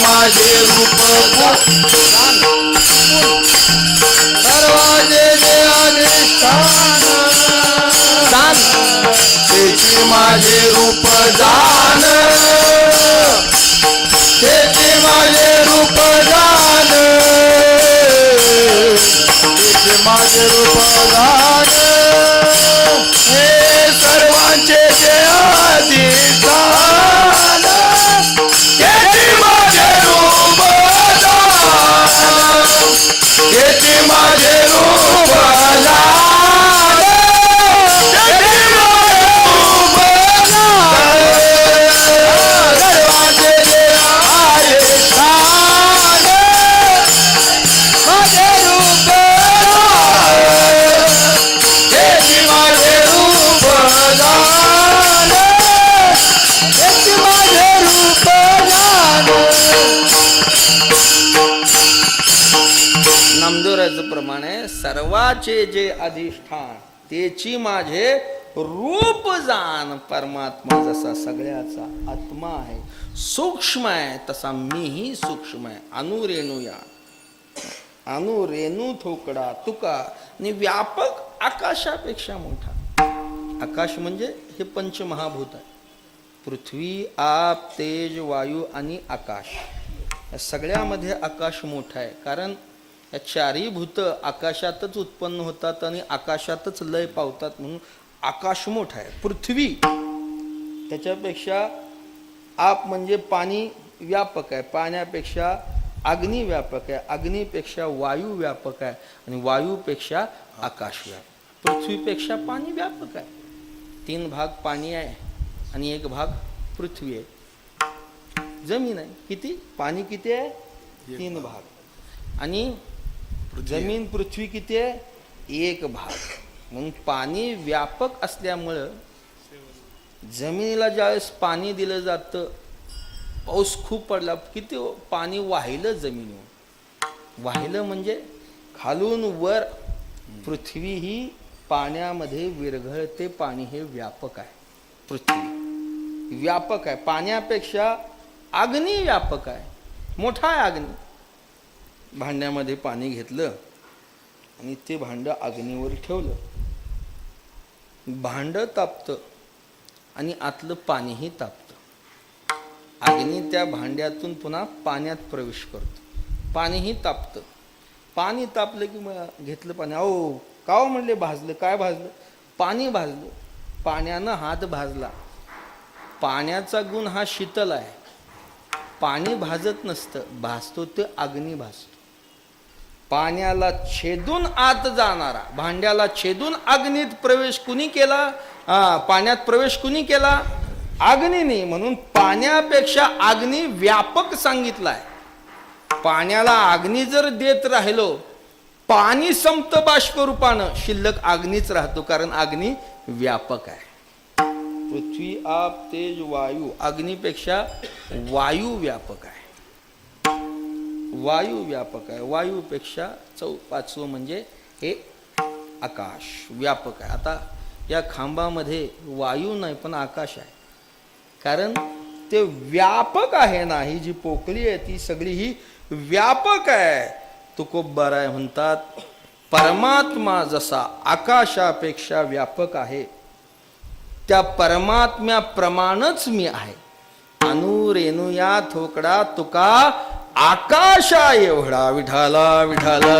माझे रूप पूर्ण माझे रूप सर्वाचे जे अधिष्ठान माझे रूप जान तेथे माझे रूप जान तेथे माझे रूप जान हे सर्वांचे जे अधिष्ठान तेथे माझे रूप जान तेथे माझे रूप जान नामदेवराज प्रमाणे सर्वाचे जे अधिष्ठान तेची माझे रूप जाण परमात्मा जसा सगळ्याचा आत्मा आहे, सूक्ष्म आहे, तसा मीही सूक्ष्म आहे. अनुरेणुया अनुरेणू थोकडा तुका, आणि व्यापक आकाशापेक्षा मोठा. आकाश म्हणजे हे पंचमहाभूत आहे. पृथ्वी, आप, तेज, वायू आणि आकाश. या सगळ्यामध्ये आकाश मोठा आहे, कारण या चारही भूत आकाशातच उत्पन्न होतात आणि आकाशातच लय पावतात, म्हणून आकाश मोठा आहे. पृथ्वी त्याच्यापेक्षा आप म्हणजे पाणी व्यापक आहे, पाण्यापेक्षा अग्नी व्यापक आहे, अग्नीपेक्षा वायू व्यापक आहे, आणि वायूपेक्षा आकाश व्यापक. पृथ्वीपेक्षा पाणी व्यापक आहे. 3 भाग पाणी आहे आणि 1 भाग पृथ्वी आहे. जमीन आहे किती, पाणी किती आहे, 3 भाग, आणि जमीन पृथ्वी किती आहे, 1 भाग. म्हणून पाणी व्यापक असल्यामुळं जमिनीला ज्यावेळेस पाणी दिलं जातं, पाऊस खूप पडला, किती पाणी वाहिलं जमिनीवर. वाहिलं म्हणजे खालून वर पृथ्वी ही पाण्यामध्ये विरघळते. पाणी हे व्यापक आहे, पृथ्वी व्यापक आहे. पाण्यापेक्षा अग्नी व्यापक आहे, मोठा आहे अग्नी. भांड्यामध्ये पाणी घेतलं आणि ते भांडं अग्नीवर ठेवलं, भांडं तापतं आणि आतलं पाणीही तापतं. अग्नी त्या भांड्यातून पुन्हा पाण्यात प्रवेश करतो, पाणीही तापतं. पाणी तापलं की मग घेतलं पाणी, अहो का म्हणले भाजलं, काय भाजलं, पाणी भाजलं. पाण्यानं हात भाजला. पाण्याचा गुण हा शीतल आहे. पाणी भाजत नसतं, भाजतो ते अग्नी भाजतो. पाण्याला छेदून आत जाणारा, भांड्याला छेदून अग्नीत प्रवेश कुणी केला, पाण्यात प्रवेश कुणी केला, अग्नीने. म्हणून पाण्यापेक्षा अग्नी व्यापक सांगितलाय. पाण्याला अग्नी जर देत राहिलो, पाणी संपतं बाष्परूपानं, शिल्लक अग्नीच राहतो, कारण अग्नी व्यापक आहे. पृथ्वी, आप, तेज, वायू. अग्नीपेक्षा वायू व्यापक आहे, वायू व्यापक आहे. वायूपेक्षा 5वं म्हणजे हे आकाश व्यापक आहे. आता या खांबामध्ये वायू नाही पण आकाश आहे, कारण ते व्यापक आहे ना. ही जी पोकळी आहे ती सगळी ही व्यापक आहे. तुकोबाराय म्हणतात, परमात्मा जसा आकाशापेक्षा व्यापक आहे, त्या परमात्म्याप्रमाणच मी आहे. अनुरेणुया थोकडा तुका, आकाशा एवढा विठाला विठाला.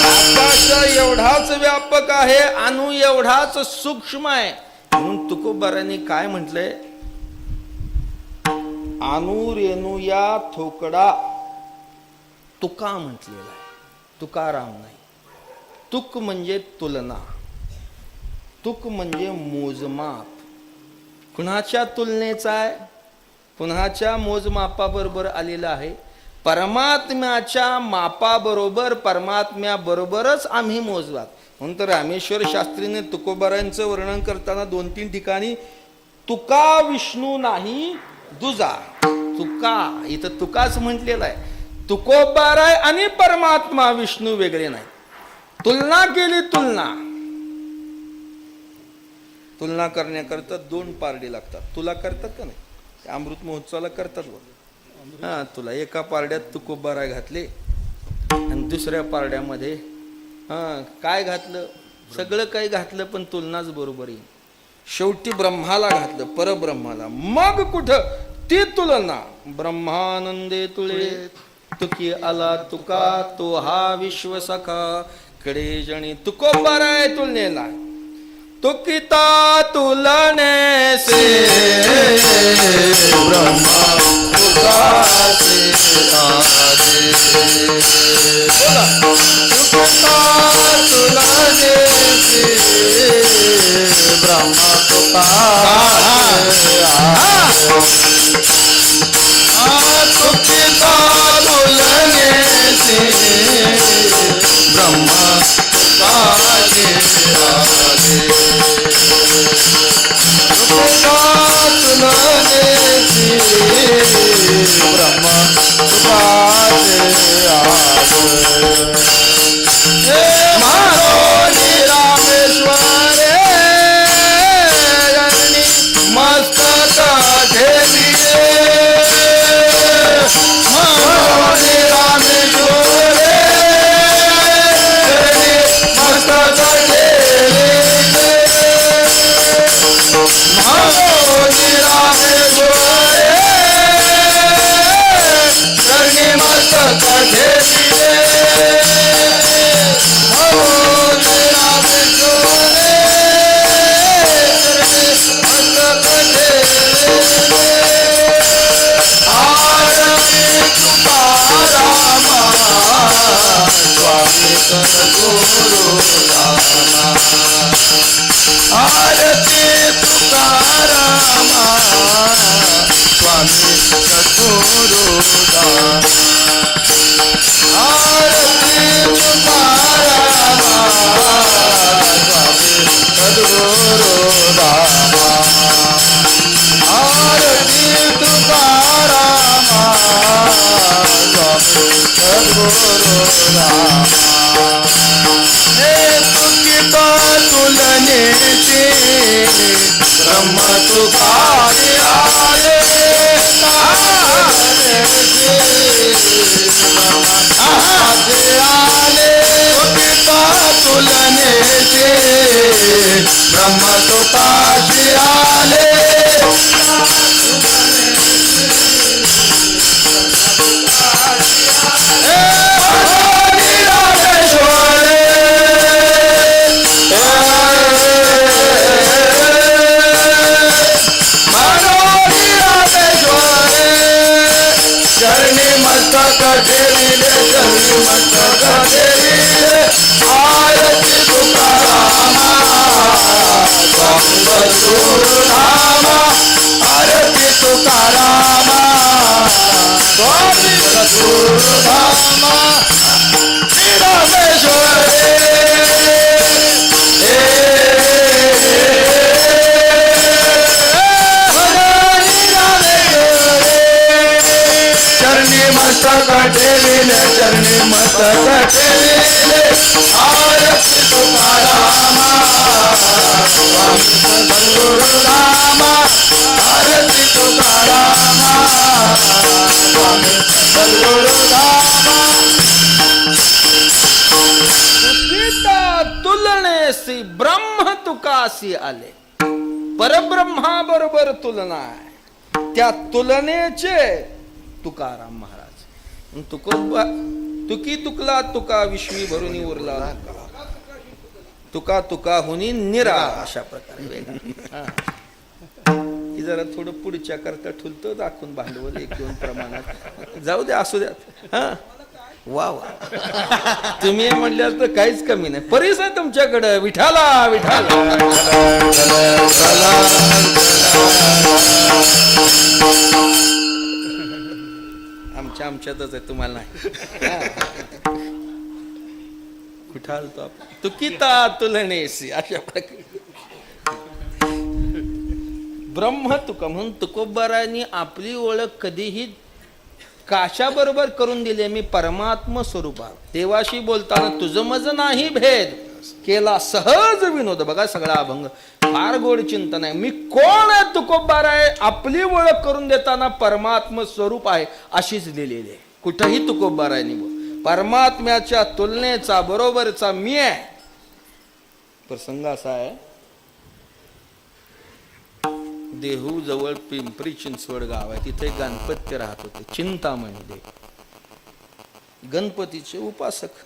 आकाश एवढाच व्यापक आहे, अणु एवढाच सूक्ष्म आहे. म्हणून तुकोबारांनी काय म्हटलंय, अनुरेणुया थोकडा तुका म्हटलेला आहे, तुकाराम नाही. तुक म्हणजे तुलना, तुक म्हणजे मोजमाप. कुणाच्या तुलनेचा आहे, कुणाच्या मोजमापाबरोबर आलेला आहे. परमात्म्याच्या मापाबरोबर, परमात्म्याबरोबरच आम्ही मोजलात. म्हणून तर रामेश्वर शास्त्रीने तुकोबारांचं वर्णन करताना 2-3 ठिकाणी तुका विष्णू नाही दुजा. तुका इथं तुकाच म्हटलेला आहे. तुकोबाराय आणि परमात्मा विष्णू वेगळे नाही. तुलना केली, तुलना करण्याकरता 2 पारडी लागतात. तुला करतात का नाही, अमृत महोत्सवाला करतात बघ. हा, तुला एका पारड्यात तुकोबाराय घातले आणि दुसऱ्या पारड्यामध्ये काय घातलं, सगळं काही घातलं, पण तुलनाच बरोबर येईल. शेवटी ब्रह्माला घातलं, परब्रह्माला. मग कुठं ती तुलना. ब्रह्मानंदे तुळे तुकी आला तुका, तो हा विश्व सखा कडे जणी. तुकोबाराय तुलनेला. तुकिता तुलने से ब्रह्मा तुकाचे आदे. तुका तुलने से ब्रह्मा तुकाचे आदे. तुकिता तुलने से ब्रह्मा तुकाचे आदे. तुलने से ब्रह्मा तुकाचे आदे. हे तुकिता तुलनेची ब्रह्म तुकारे आले आले तुकिता तुलनेची ब्रह्म तुकाशी आले चरणी मस्तक ठेविले चरणी मस्तक ठेविले आरती तुकारामा स्वामी सद्गुरुनामा आरती तुकारामा स्वामी सद्गुरुनामा रामेश्वरे चरणी मस्तक ठेविले चरणी मस्तक ठेविले आरती तुकारामा स्वामी सद्गुरुनामा आरती तुकारामा स्वामी सद्गुरुनामा तुकिता तुलनेसी ब्रह्म तुकासी आले. परब्रह्माबरोबर तुलना आहे. त्या तुलनेचे तुकाराम महाराज. तुकोबा तुकी तुकला तुका विश्वी भरुनी उरला तुका तुका हुनी निरा अशा प्रकारे वेगळा. ही जरा थोडं पुढच्या करता ठुलतो दाखवून भांडवल 1-2 प्रमाणात जाऊ द्या असू द्या. हा वा वा तुम्ही म्हटल्यास तर काहीच कमी नाही. परीस आहे तुमच्याकडं. विठाला विठाला आमच्यातच आहे तुम्हाला नाही. विठाल तो तुकिता तुलनेसी अशा प्रकारे ब्रह्म तुका म्हणून तुकोबारांनी आपली ओळख कधीही काशा बरोबर करून दिली. मी परमात्म स्वरूपात देवाशी बोलताना तुझं मज नाही भेद केला सहज विनोद. बघा सगळा अभंग फार गोड चिंतन आहे. मी कोण आहे तुकोबार आहे आपली ओळख करून देताना परमात्म स्वरूप आहे अशीच लिहिलेली आहे. कुठंही तुकोबारांनी बोल परमात्म्याच्या तुलनेचा बरोबरचा मी आहे. प्रसंग असा आहे देहू जवळ पिंपरी चिंचवड गाव आहे. तिथे गणपती राहत होते. चिंतामणी देव गणपतीचे उपासक.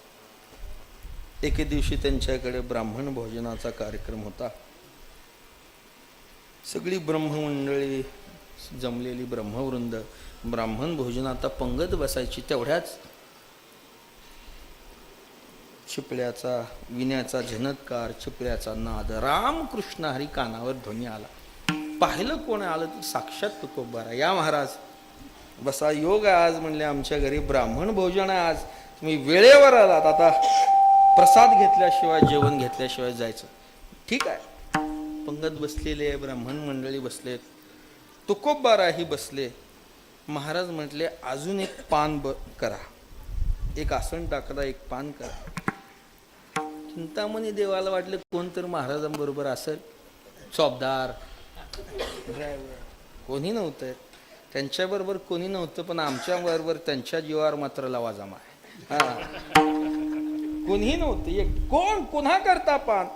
एके दिवशी त्यांच्याकडे ब्राह्मण भोजनाचा कार्यक्रम होता. सगळी ब्रह्ममंडळी जमलेली ब्रह्मवृंद ब्राह्मण भोजनात पंगत बसायची. तेवढ्याच चिपळ्याचा विण्याचा झनत्कार चिपळ्याचा नाद रामकृष्ण हरी कानावर ध्वनी आला. पाहिलं कोण आलं तर साक्षात तुकोबारा. या महाराज बसा योग आहे आज. म्हणले आमच्या घरी ब्राह्मण भोजन आहे आज. तुम्ही वेळेवर आलात. आता प्रसाद घेतल्याशिवाय जेवण घेतल्याशिवाय जायचं. ठीक आहे. पंगत बसलेले आहे. ब्राह्मण मंडळी बसलेत. तुकोबाराही बसले. महाराज म्हटले अजून एक पान करा. एक आसन टाकला. एक पान करा. चिंतामणी देवाला वाटलं कोण तर महाराजांबरोबर असेल. चौबदार ड्रायव्हर कोणी नव्हतं. त्यांच्याबरोबर कोणी नव्हतं. पण आमच्याबरोबर त्यांच्या जीवावर मात्र लवाजमा आहे. हा कोणी नव्हतं. एक कोण पुन्हा करता पान.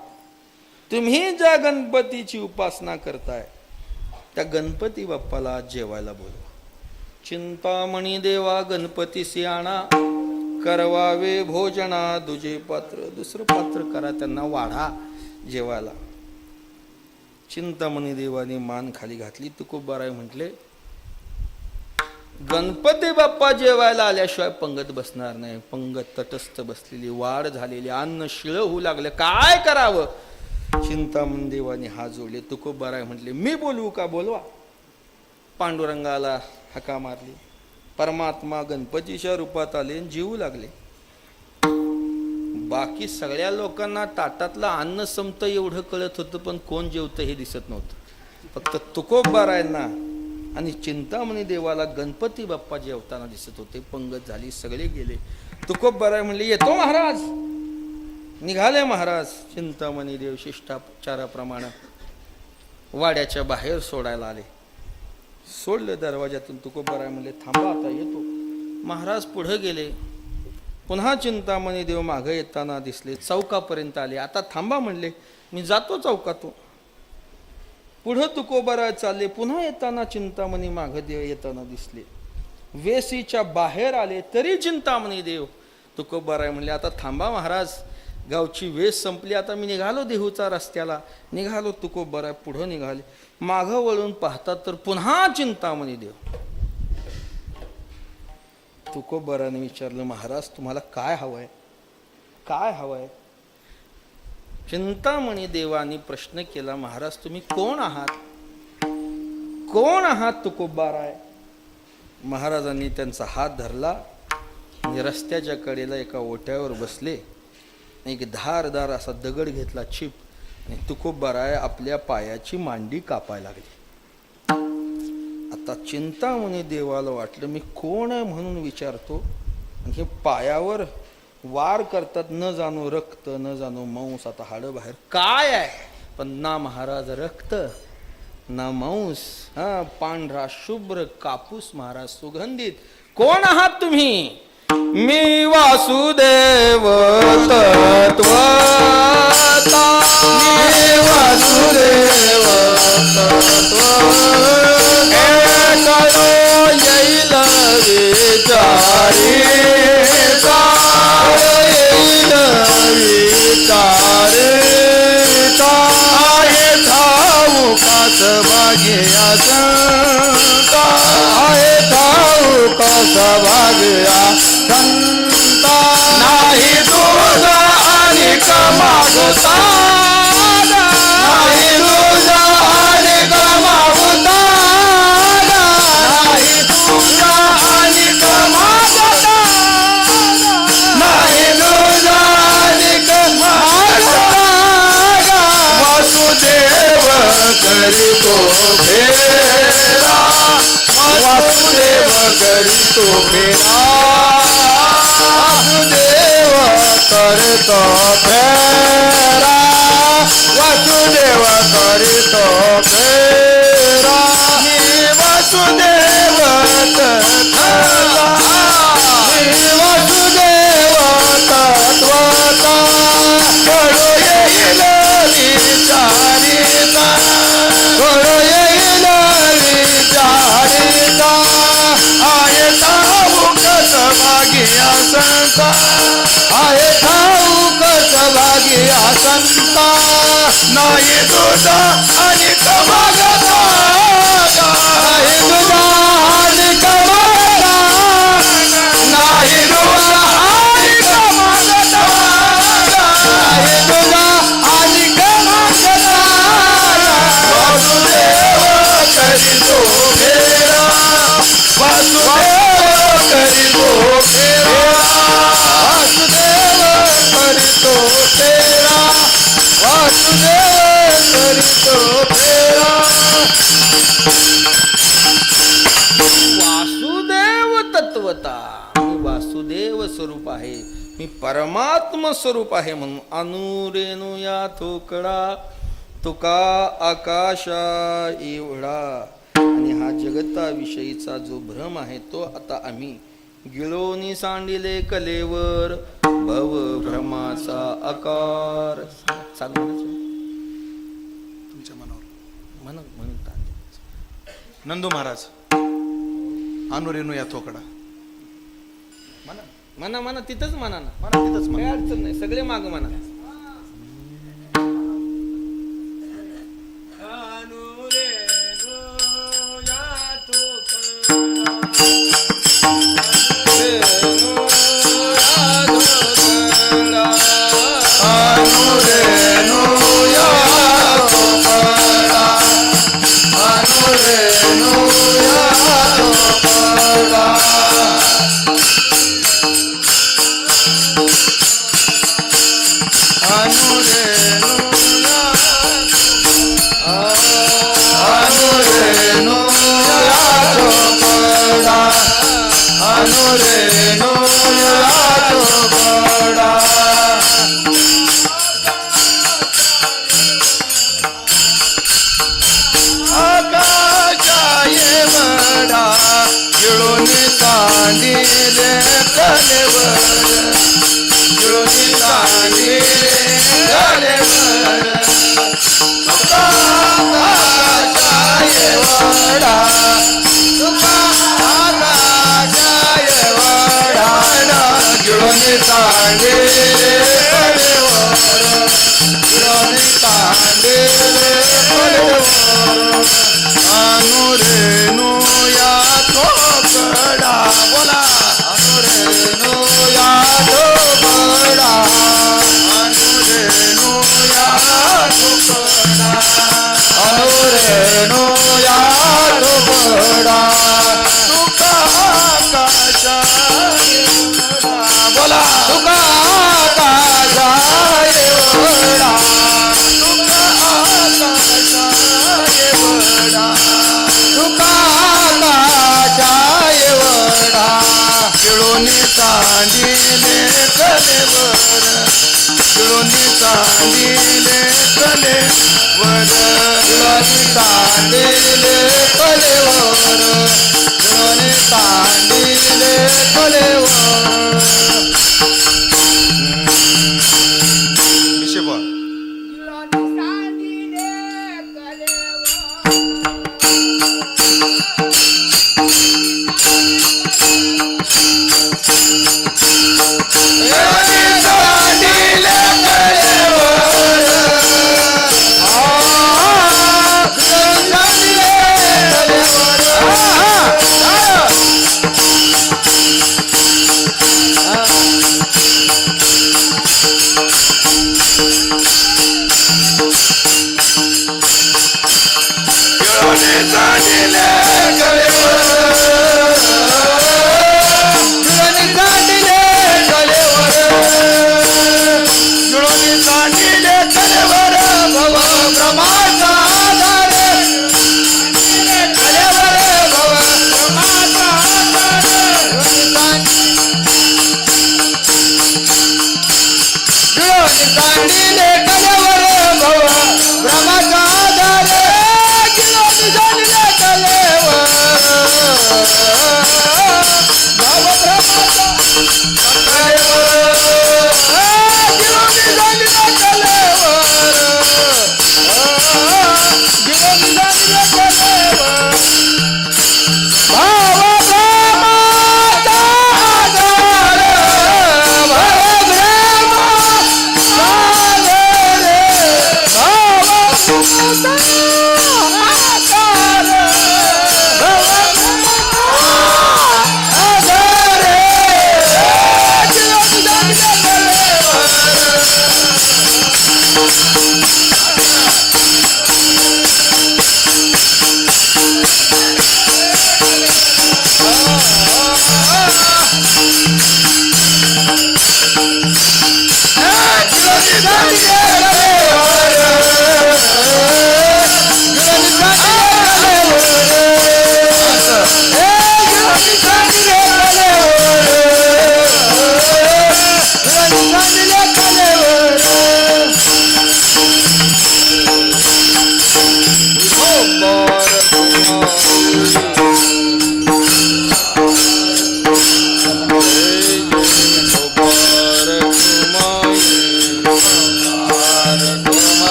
तुम्ही ज्या गणपतीची उपासना करताय त्या गणपती बाप्पाला जेवायला बोलवा. चिंतामणी देवा गणपतीसी आणा करवावे भोजना दुजे पात्र. दुसरं पात्र करा. त्यांना वाढा जेवायला. चिंतामणी देवाने मान खाली घातली. तुकोबाराय म्हटले गणपती बाप्पा जेवायला आल्याशिवाय पंगत बसणार नाही. पंगत तटस्थ बसलेली. वाढ झालेली. अन्न शिळ होऊ लागलं. काय करावं. चिंतामणी देवाने हात जोडले. तुकोबाराय म्हटले मी बोलवू का. बोलवा. पांडुरंगाला हाका मारली. परमात्मा गणपतीच्या रूपात आले. जीवू लागले. बाकी सगळ्या लोकांना ताटातलं अन्न संपतं एवढं कळत होतं. पण कोण जेवतं हे दिसत नव्हतं. फक्त तुकोबारायांना आणि चिंतामणी देवाला गणपती बाप्पा जेवताना दिसत होते. पंगत झाली. सगळे गेले. तुकोबराय म्हणले येतो महाराज. निघाले महाराज चिंतामणी देव शिष्टाचाराप्रमाणे वाड्याच्या बाहेर सोडायला आले. सोडले दरवाजातून. तुकोबराय म्हणले थांबा आता येतो. महाराज पुढे गेले. पुन्हा चिंतामणी देव मागे येताना दिसले. चौकापर्यंत आले. आता थांबा म्हणले, मी जातो चौकातून. पुढं तुकोबराय चालले. पुन्हा येताना चिंतामणी मागे देव येताना दिसले. वेसीच्या बाहेर आले तरी चिंतामणी देव. तुकोबराय म्हणले आता थांबा महाराज, गावची वेस संपली, आता मी निघालो देहूचा रस्त्याला. निघालो. तुकोबराय पुढं निघाले. मागं वळून पाहतात तर पुन्हा चिंतामणी देव. तुकोबराने विचारलं महाराज तुम्हाला काय हवंय, काय हवंय? चिंतामणी देवानी प्रश्न केला महाराज तुम्ही कोण आहात, कोण आहात तुकोबराय? महाराजांनी त्यांचा हात धरला आणि रस्त्याच्या कडेला एका ओट्यावर बसले. एक धारदार असा दगड घेतला चिप आणि तुकोबराय आपल्या पायाची मांडी कापायला लागली. आता चिंतामणी देवाला वाटलं मी कोण आहे म्हणून विचारतो आणि हे पायावर वार करतात. न जाणो रक्त न जाणो मांस. आता हाडं बाहेर काय आहे पण ना महाराज रक्त ना मांस. हा पांढरा शुभ्र कापूस महाराज सुगंधित. कोण आहात तुम्ही? मी वासुदेव तत्वता, मी वासुदेव तत्वता, करो येईल विचारी, येईल विचारिता, आहे ठाऊकास भाग्या संता, आहे ठाऊकास भाग्या संता, नाही तुझा अनिक मागता, नाही तुझा अनिक मागता, नाही तुझा अनिक मागता, नाही तुझा अनिक मागता, वासुदेव करीतो फेरा, वासुदेव करीतो फेरा, वासुदेव करतो फेरा, वासुदेव करतो फेरा, मी वासुदेव तत्वता, मी वासुदेव तत्वता, कळो येईल विचारिता, कळो येईल विचारिता, आहे ठाऊकस भाग्या संता, आहे ठाऊकस भाग्या संता, नाही तुझा अनिक मागता, नाही तुझा अनिक मागता, नाही तुझा अनिक मागता, नाही तुझा अनिक मागता, वासुदेव करीतो फेरा, वासुदेव करीतो फेरा, वासुदेव करीतो फेरा, वासुदेव करीतो फेरा. वासुदेव तत्वता. मी वासुदेव स्वरूप आहे, मी परमात्म स्वरूप आहे म्हणून अनुरेणू या थोकडा तुका आकाशा एवढा. आणि हा जगताविषयीचा जो भ्रम आहे तो आता आम्ही गिळोनी सांडिले कलेवर भव भ्रमाचा आकार. चालू तुमच्या मनावर म्हणतात नंदू महाराज अनुरेणू या थोकडा म्हणा म्हणा तिथंच म्हणा ना, म्हणा तिथंच काही म्हणा. अडचण नाही, सगळे माग म्हणा. अनुरेणू या थोकडा, अनुरेणू या थोकडा, अनुरेणू या, अनुरेणू या थोकडा, अनुरेणू या कलेवर गिळोनी सांडिले कलेवर तुका आकाशाय वडा तुका आकाशाय वडा गिळोनी सांडिले कलेवर गिळोनी सांडिले कलेवर अनुरेनु या ठोकडा बोला अनुरेनु या ठोकडा अनुरेनु या ठोकडा अनुरेनु या ठोकडा तुका आकाशाय वडा बोला तुका आकाशाय वडा तुका आकाशाय वडा तुका आकाशाय वडा गिळोनी सांडिले कलेवर गिळोनी सांडिले कलेवर गिळोनी सांडिले कलेवर गिळोनी सांडिले कलेवर विषय बोल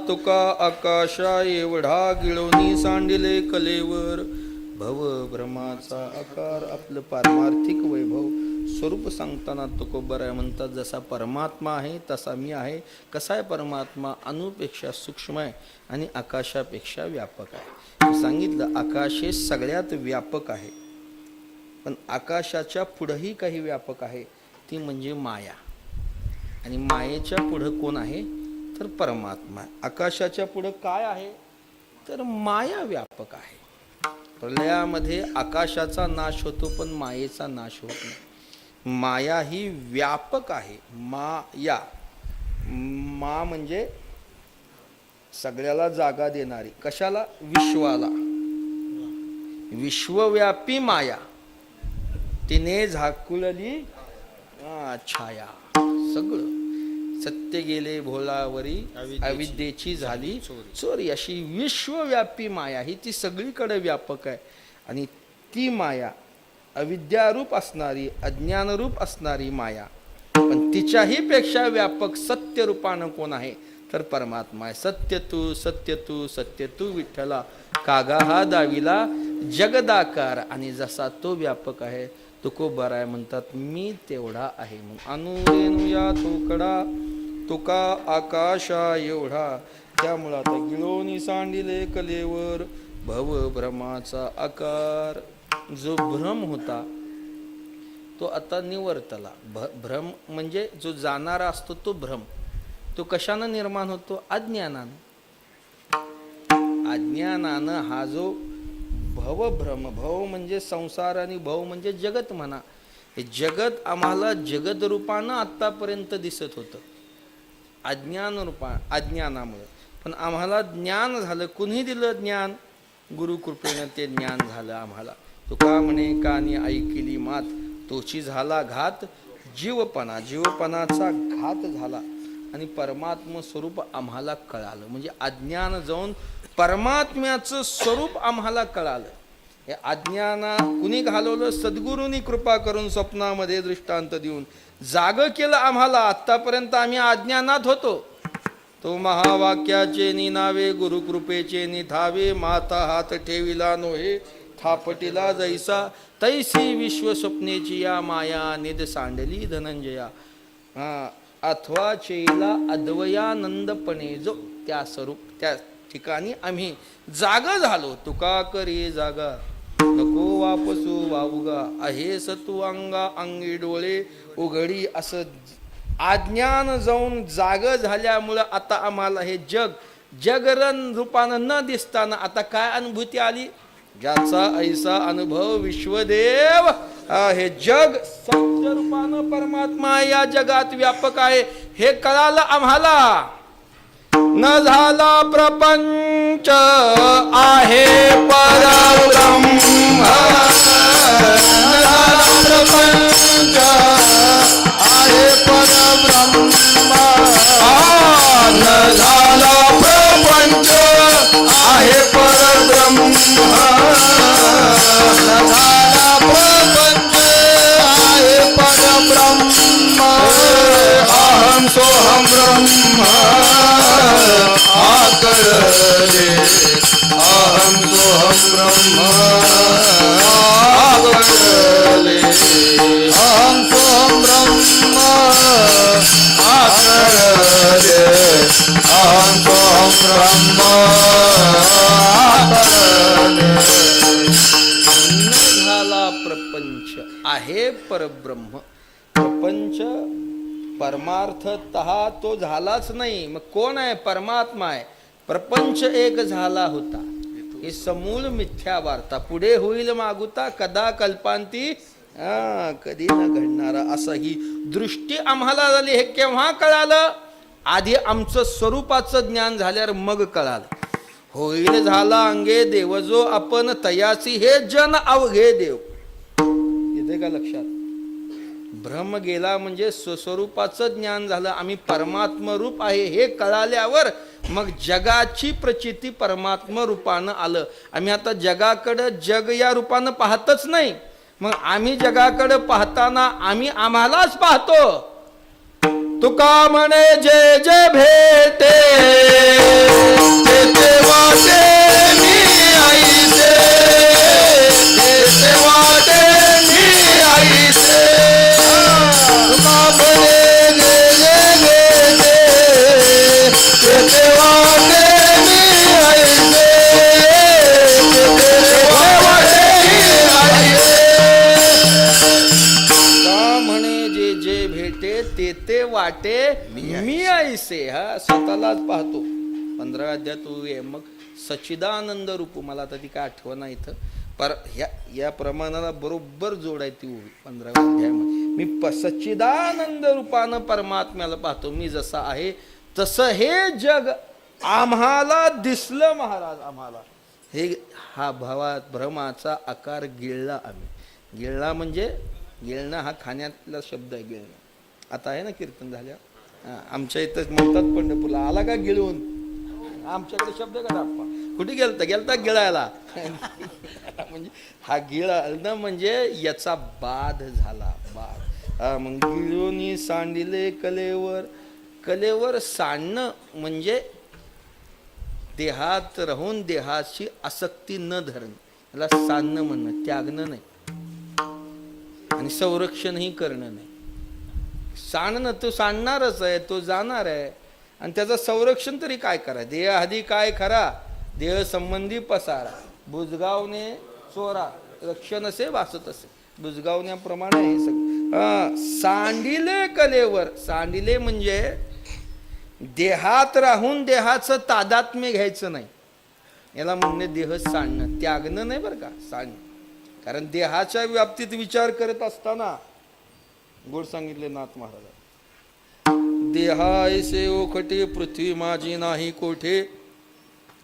तुका आकाशा एवढा गिळोनी सांडिले कलेवर भव भ्रमाचा आकार. आपलं पारमार्थिक वैभव स्वरूप सांगताना तुकोबराय म्हणतात, जसा परमात्मा आहे तसा मी आहे. कसा आहे परमात्मा? अणुपेक्षा सूक्ष्म आहे आणि आकाशापेक्षा व्यापक आहे. सांगितलं आकाश हे सगळ्यात व्यापक आहे, पण आकाशाच्या पुढंही काही व्यापक आहे, ती म्हणजे माया. आणि मायेच्या पुढं कोण आहे? तर परमात्मा. आकाशाच्या पुढं काय आहे? तर माया व्यापक आहे. प्रलयामध्ये आकाशाचा नाश होतो, पण मायेचा नाश होत नाही. माया ही व्यापक आहे. माया, मा म्हणजे सगळ्याला जागा देणारी. कशाला? विश्वाला. विश्वव्यापी माया, तिने झाकुळली छाया. सगळं सत्य गेले भोलावरी, अविद्येची झाली चोरी. अशी विश्वव्यापी माया ही ती सगळीकडे व्यापक आहे. आणि ती माया अविद्यारूप असणारी, अज्ञानरूप असणारी माया, पण तिच्याही पेक्षा व्यापक सत्य रूपानं कोण आहे? तर परमात्मा आहे. सत्य तू सत्य तू सत्य तू विठ्ठला, कागा हा दाविला जगदाकार. आणि जसा तो व्यापक आहे, तुकोबराय म्हणतात मी तेवढा आहे. मग अनुरेनुया थोकडा तुका आकाशा एवढा. त्यामुळं आता गिळोनी सांडिले कलेवर भव भ्रमाचा आकार. जो भ्रम होता तो आता निवर्तला. भ्रम म्हणजे जो जाणारा असतो तो भ्रम. तो कशानं निर्माण होतो? अज्ञानानं. अज्ञानानं हा जो भवभ्रम, भव म्हणजे संसार आणि भव म्हणजे जगत म्हणा. हे जगत आम्हाला जगद रूपानं आत्तापर्यंत दिसत होतं, अज्ञानामुळे. पण आम्हाला ज्ञान झालं. कुणी दिलं ज्ञान? गुरुकृपेनं ते ज्ञान झालं आम्हाला. तुका म्हणे कानी ऐकिली मात, तोची झाला घात जीवपणा. जीवपणाचा घात झाला आणि परमात्म स्वरूप आम्हाला कळालं. म्हणजे अज्ञान जाऊन परमात्म्याचं स्वरूप आम्हाला कळालं. हे अज्ञाना कुणी घालवलं? सद्गुरूंनी कृपा करून स्वप्नामध्ये दृष्टांत देऊन जाग केलं आम्हाला. आत्तापर्यंत आम्ही अज्ञानात होतो. तो महावाक्याचे निनावे, गुरुकृपेचे निधावे, माता हात ठेविला नोहे थापटिला जैसा, तैसी विश्व स्वप्नेची या माया निध सांडली धनंजया. अथवा चेला अद्वयानंदपणे जो त्या स्वरूप त्या ठिकाणी आम्ही जाग झालो. तुका करी जागा नको वापसू वावगा, आहे सतू अंगा अंगी डोळे उघडी. असं अज्ञान जाऊन जाग झाल्यामुळं आता आम्हाला हे जगरण रूपानं न दिसताना आता काय अनुभूती आली? ज्याचा ऐसा अनुभव विश्वदेव. हे जग सत्य रूपानं परमात्मा या जगात व्यापक आहे हे कळालं आम्हाला. न झाला प्रपंच आहे परब्रह्म, न झाला प्रपंच आहे परब्रह्म, न झाला प्रपंच आहे परब्रह्म, न झाला प्रपंच आहे परब्रह्म. अहं सोहं ब्रह्म आकळले, अहं सोहं ब्रह्म आकळले, अहं सोहं ब्रह्म आकळले, अहं सोहं ब्रह्म आकळले. न झाला प्रपंच आहे परब्रह्म. प्रपंच परमार्थतः तो झालाच नाही. मग कोण आहे? परमात्मा आहे. प्रपंच एक झाला होता, ही समूळ मिथ्या वार्ता. पुढे होईल मागुता कदा कल्पांती, कधी न घडणारा. असं ही दृष्टी आम्हाला झाली. हे केव्हा कळालं? आधी आमचं स्वरूपाचं ज्ञान झाल्यावर मग कळालं. होईल झाला अंगे देव जो आपण तयासी, हे जन अवघे देव. येते का लक्षात? भ्रम गेला म्हणजे स्वस्वरूपाचं ज्ञान झालं. आम्ही परमात्म रूप आहे हे कळाल्यावर मग जगाची प्रचिती परमात्म रूपानं आलं. आम्ही आता जगाकडं जग या रूपानं पाहतच नाही. मग आम्ही जगाकडे पाहताना आम्ही आम्हालाच पाहतो. तुका म्हणे जे जे भेटे ते ते वाटे मी आईचे, भेटे ते वाटे मी ऐसे. हा स्वतःलाच पाहतो. 15 अध्याय तू ये मग सच्चिदानंद रूप. मला आता ती काय आठवण नाही इथं, पर या प्रमाणाला बरोबर जोड आहे ती उभी 15व्या अध्यायामध्ये. मी सच्चिदानंद रूपानं परमात्म्याला पाहतो. मी जसा आहे तसं हे जग आम्हाला दिसलं महाराज. आम्हाला हे हा भ्रमाचा आकार गिळला आम्ही. गिळला म्हणजे गिळणं हा खाण्यातला शब्द आहे. गिळणं आता आहे ना कीर्तन झाल्या. आमच्या इथं म्हणतात पंढरपूरला आला का गिळून. आमच्याकडे शब्द का दाखवा. कुठे गेलता गिळायला. म्हणजे हा गिळणं म्हणजे याचा बाध झाला. बाध. मग गिळून सांडिले कलेवर. कलेवर सांडणं म्हणजे देहात राहून देहाची आसक्ती न धरणं. याला सांडणं म्हणणं, त्यागणं नाही आणि संरक्षणही करणं नाही. सांडणं तो सांडणारच आहे, तो जाणार आहे आणि त्याचं संरक्षण तरी काय करा. देह आधी काय खरा देह संबंधी पसारा. बुजगावने चोरा रक्षण असे वाचत असे. बुजगावण्याप्रमाणे हे सगळं. सांडिले कलेवर. सांडिले म्हणजे देहात राहून देहाचं तादात्म्य घ्यायचं नाही. याला म्हणणे देह सांडणं. त्यागणं नाही बरं का, सांडणं. कारण देहाच्या व्याप्तीत विचार करत असताना गोड सांगितले नाथ महाराज. देहा ऐसे ओखटे पृथ्वी माझी नाही कोठे.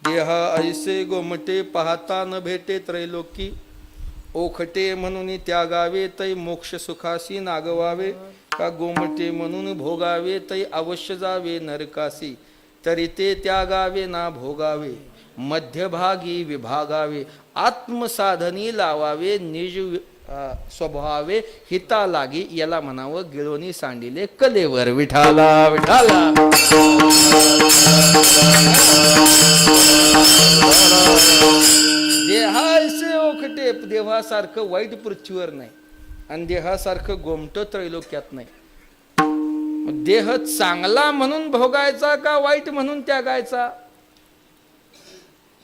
देहा ऐसे गोमटे पाहता न भेटे त्रैलोकी. ओखटे म्हणून त्यागावे तै मोक्ष सुखासी नागवावे. का गोमटे म्हणून भोगावे तै अवश्य जावे नरकासी. तरी ते त्यागावे ना भोगावे मध्यभागी विभागावे. आत्मसाधनी लावावे निज स्वभावे हिता लागी. याला म्हणावं गिळोनी सांडिले कलेवर. विठाला विठाला. देहाचे ओखटे. देहासारखं वाईट पृथ्वीवर नाही आणि देहासारखं गोमट त्रैलोक्यात नाही. देह चांगला म्हणून भोगायचा का वाईट म्हणून त्यागायचा.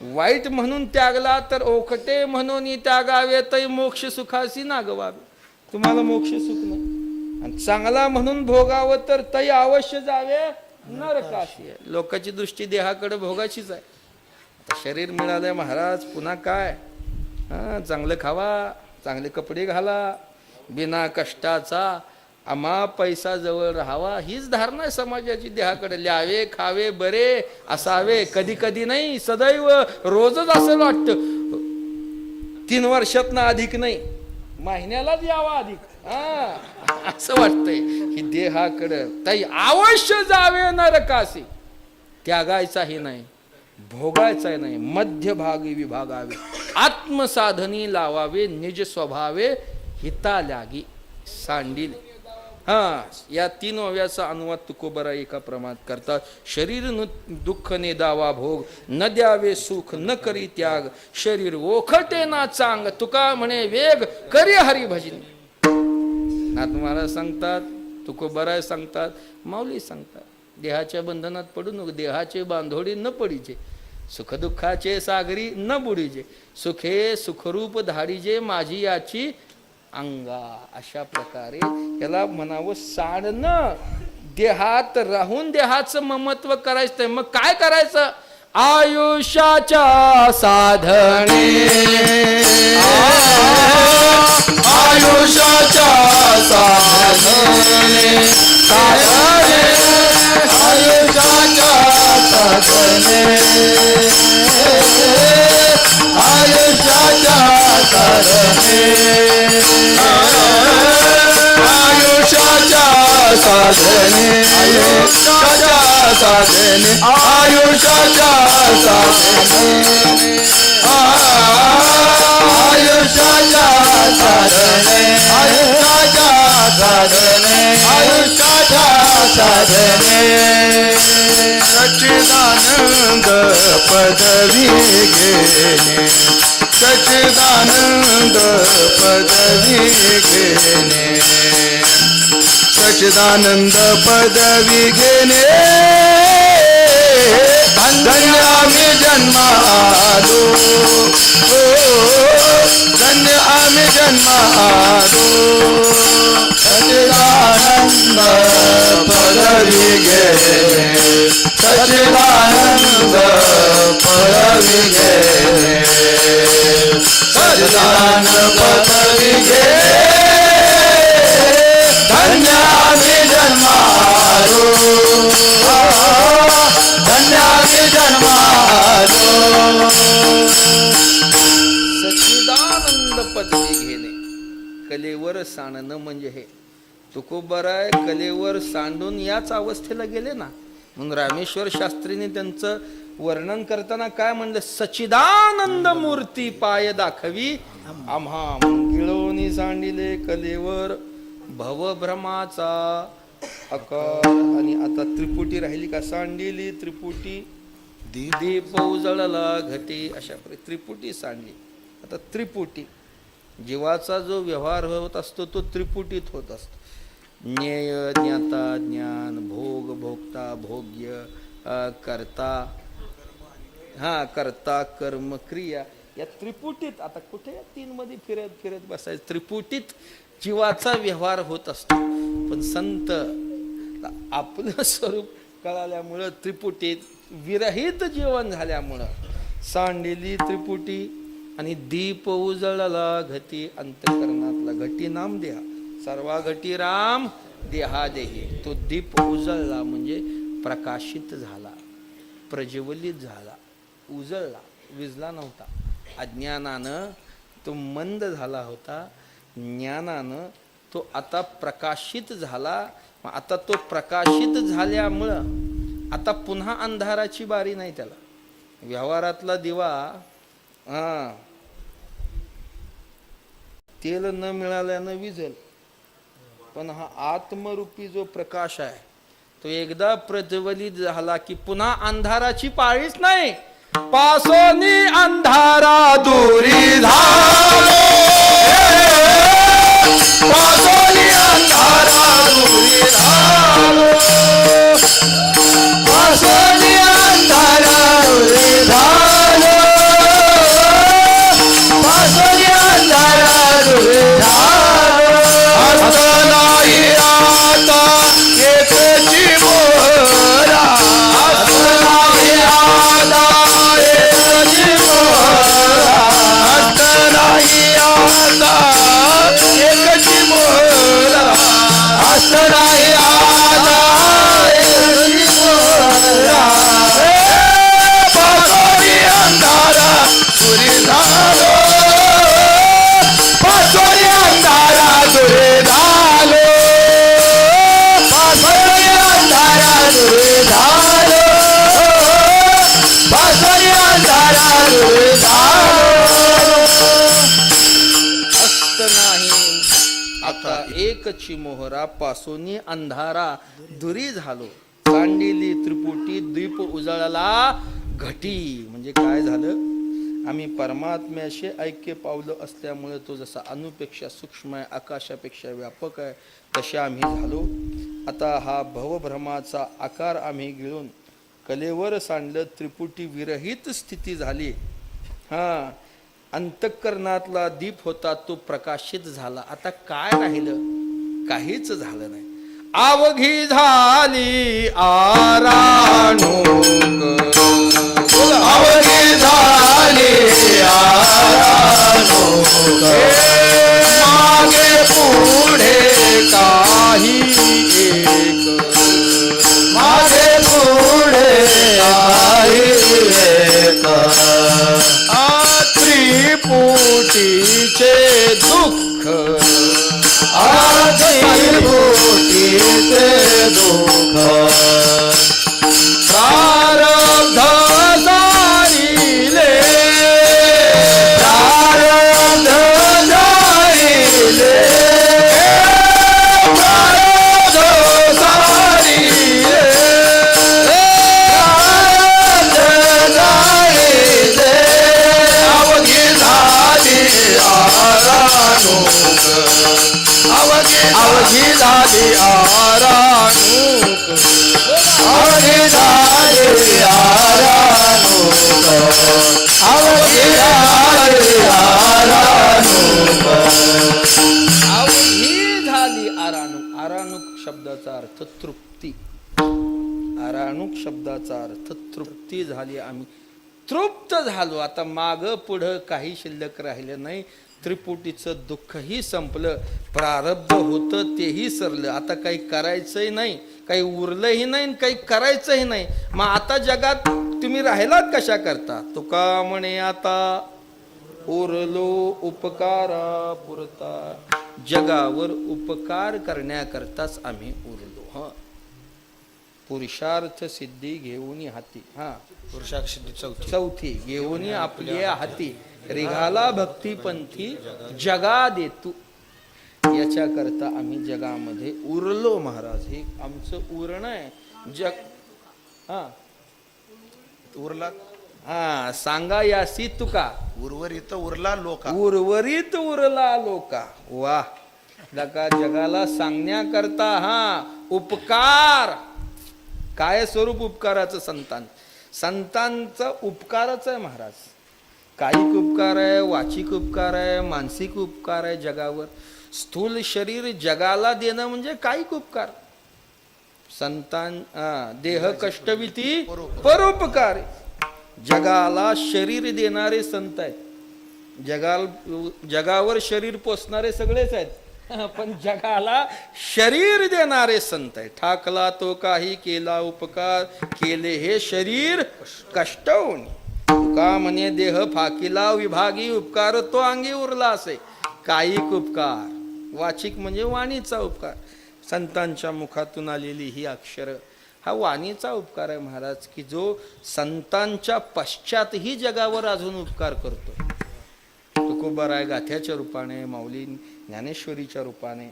वाईट म्हणून त्यागला तर ओखटे म्हणून त्यागावे तै मोक्ष सुखासी नागवावे. तुम्हाला मोक्ष सुख नाही. आणि चांगला म्हणून भोगावं तर तै अवश्य जावे नरकाशी. लोकांची दृष्टी देहाकडे भोगाचीच आहे. शरीर मिळालंय महाराज पुन्हा काय. चांगलं खावा, चांगले कपडे घाला, बिना कष्टाचा आम्हा पैसा जवळ राहावा. हीच धारणा आहे समाजाची. देहाकडे ल्यावे खावे बरे असावे. कधी कधी नाही, सदैव रोजच असं वाटतं. 3 वर्षात ना अधिक नाही, महिन्यालाच यावा अधिक. असं वाटतंय की देहाकडं ताई अवश्य जावे नरकासी. त्यागायचाही नाही, भोगायचा नाही, मध्यभागी विभागावे. आत्मसाधनी लावावे निज स्वभावे हिता लागी सांडिले. या 3 ओव्याचा अनुवाद तुकोबरा एका प्रमाणात करतात. शरीर दुःख ने दावा भोग न द्यावे सुख न करी त्याग. शरीर ओखटे ना चांग तुका म्हणे वेग करी हरी भजनी. नाथ महाराज सांगतात, तुकोबराय सांगतात, माऊली सांगतात. देहाच्या बंधनात पडू नको. देहाचे बांधोडी न पडीचे. सुखदुःखाचे सागरी न बुडीजे. सुखे सुखरूप धाडीजे माझी याची अंगा. अशा प्रकारे याला म्हणावं सांडणं. देहात राहून देहाचं ममत्व करायचं. मग काय करायचं. आयुष्याच्या साधने. आयुष्याच्या साधने. आयुष्याच्या साधने. आयुष्याच्या साधने. आयुष्याच्या साधने. आयुष्याच्या साधने. आयुष्याच्या साधने. आयुष्याच्या साधने. आयुष्याच्या साधने. आयुष्याच्या साधने. सच्चिदानंद पदवी घेणे. सच्चिदानंद पदवी घेणे. सच्चिदानंद पदवी घेणे. धन्य आम्ही जन्मालो. धन्य आम्ही जन्मालो. सच्चिदानंद सच्चिदानंद पदवी गेले सच्चिदानंद पदवी गेले धन्यामी जन्मालो धन्यामी जन्मालो सच्चिदानंद पदवी घेणे कलेवर सांडणं म्हणजे हे तुकोबाराय कलेवर सांडून याच अवस्थेला गेले ना. म्हणून रामेश्वर शास्त्रीने त्यांचं वर्णन करताना काय म्हणलं, सच्चिदानंद मूर्ती पाय दाखवी आम्हा गिळवणी सांडिले कलेवर भवभ्रमाचा आकार. आणि आता त्रिपुटी राहिली का, सांडिली त्रिपुटी दीप उजळला घटी, अशा प्रकारे त्रिपुटी सांडली. आता त्रिपुटी जीवाचा जो व्यवहार होत असतो तो त्रिपुटीत होत असतो. ज्ञेय ज्ञाता ज्ञान, भोग भोगता भोग्य, कर्ता कर्ता कर्म क्रिया, या त्रिपुटीत. आता कुठे या तीन मध्ये फिरत फिरत बसायचं, त्रिपुटीत जीवाचा व्यवहार होत असतो. पण संत आपलं स्वरूप कळाल्यामुळं त्रिपुटीत विरहित जीवन झाल्यामुळं सांडलेली त्रिपुटी आणि दीप उजळला घटी, अंतःकरणातला घटी नाम देहा सर्वा घटी राम देहा देही. तो दीप उजळला म्हणजे प्रकाशित झाला, प्रज्वलित झाला, उजळला, विजला नव्हता. अज्ञानानं तो मंद झाला होता, ज्ञानानं तो आता प्रकाशित झाला. आता तो प्रकाशित झाल्यामुळं आता पुन्हा अंधाराची बारी नाही त्याला. व्यवहारातला दिवा तेल न मिळाल्यानं विझेल, पण हा आत्मरूपी जो प्रकाश आहे तो एकदा प्रज्वलित झाला की पुन्हा अंधाराची पाळीच नाही. पासोनी अंधारा दूरी झालो, पासोनी अंधारा दूरी झालो, पासोनी अंधारा दूरी झालो, पासोनी अंधारा दूरी झालो. आता नाही आता एकची मोहरा, आता नाही आता एकची मोहरा, आता नाही आता एकची मोहरा, आता नाही आता एकची मोहरा. पासोनी अंधारा दूरी झालो, पासोनी अंधारा दूरी झालो, पासोनी अंधारा दूरी झालो, पासोनी अंधारा दूरी झालो. अस्त नाही आता एकची मोहरा, पासोनी अंधारा दुरी झालो. सांडिली त्रिपुटी दीप उजळला घटी. म्हणजे काय झालं, आम्ही परमात्म्याशी ऐक्य पावलं असल्यामुळे तो जसा अणुपेक्षा सूक्ष्म आहे, आकाशापेक्षा व्यापक आहे, तसे आम्ही झालो. आता हा भवभ्रमाचा आकार आम्ही गिळून कलेवर सांडलं, त्रिपुटी विरहित स्थिती झाली. अंतःकरणातला दीप होता तो प्रकाशित झाला. आता काय राहिलं, काहीच झालं नाही. अवघी झाली आराणूक, अवघी झाली आराणूक, मागे पुढे काही एक, मागे पुढे काही एक. त्रिपुटीचे दुःख, त्रिपुटीचे दुःख, प्रारब्ध सारिले, प्रारब्ध जाईले, प्रारब्ध सारिले, प्रारब्ध जाईले. अवघी झाली आराणूक, अवघी झाली आराणूक, अवघी झाली आराणूक, अवघी झाली आराणूक. अवघी झाली आराणूक. आराणूक शब्दाचा अर्थ तृप्ती. आराणूक शब्दाचा अर्थ तृप्ती झाली, आम्ही तृप्त झालो. आता माग पुढं काही शिल्लक राहिलं नाही. त्रिपुटीचं दुःखही संपलं, प्रारब्ध होतं तेही सरलं. आता काही करायचंही नाही, काही उरलंही नाही, काही करायचंही नाही. मग आता जगात तुम्ही राहिलात कशा करता? तुका म्हणे आता उरलो उपकारा पुरता. जगावर उपकार करण्याकरताच आम्ही उरलो. पुरुषार्थ सिद्धी घेऊन हाती. पुरुषार्थ सिद्धी चौथी घेऊन आपल्या हाती रिघाला भक्तीपंथी जगा देतू. याच्या करता आम्ही जगामध्ये उरलो महाराज. हे आमचं उरणं आहे. जग उरला सांगा यासी तुका उर्वरित उरला लोका. उर्वरित उरला लोका. वा लका जगाला सांगण्याकरता उपकार. काय स्वरूप उपकाराचं? संतांचा उपकारच आहे महाराज. कायिक उपकार आहे, वाचिक उपकार आहे, मानसिक उपकार आहे जगावर. स्थूल शरीर जगाला देणं म्हणजे कायिक उपकार. देह कष्टविती परोपकार. जगाला शरीर देणारे संत आहेत. जगावर शरीर पोसणारे सगळेच आहेत, पण जगाला शरीर देणारे संत आहेत. ठाकला तो काही केला उपकार, केले हे शरीर कष्टवून. तुका म्हणे देह फाकीला विभागी, उपकार तो अंगी उरला असे. कायिक उपकार. वाचिक म्हणजे वाणीचा उपकार. संतांच्या मुखातून आलेली ही अक्षर हा वाणीचा उपकार आहे महाराज, की जो संतांच्या पश्चातही जगावर अजून उपकार करतो. तुकोबाराय गाथ्याच्या रूपाने, माऊली ज्ञानेश्वरीच्या रूपाने,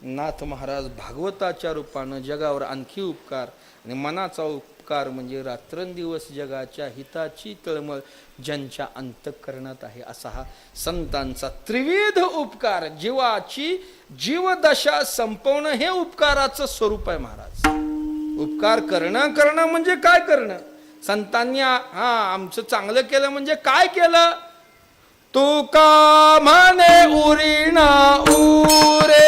नाथ महाराज भागवताच्या रूपानं जगावर आणखी उपकार. आणि मनाचा उपकार म्हणजे रात्रंदिवस जगाच्या हिताची तळमळ ज्यांच्या अंतःकरणात आहे, असा हा संतांचा त्रिविध उपकार. जीवाची जीवदशा संपवणं हे उपकाराचं स्वरूप आहे महाराज. उपकार करणं म्हणजे काय करणं? संतांनी आमचं चांगलं केलं म्हणजे काय केलं? तुका म्हणे उरीना उरे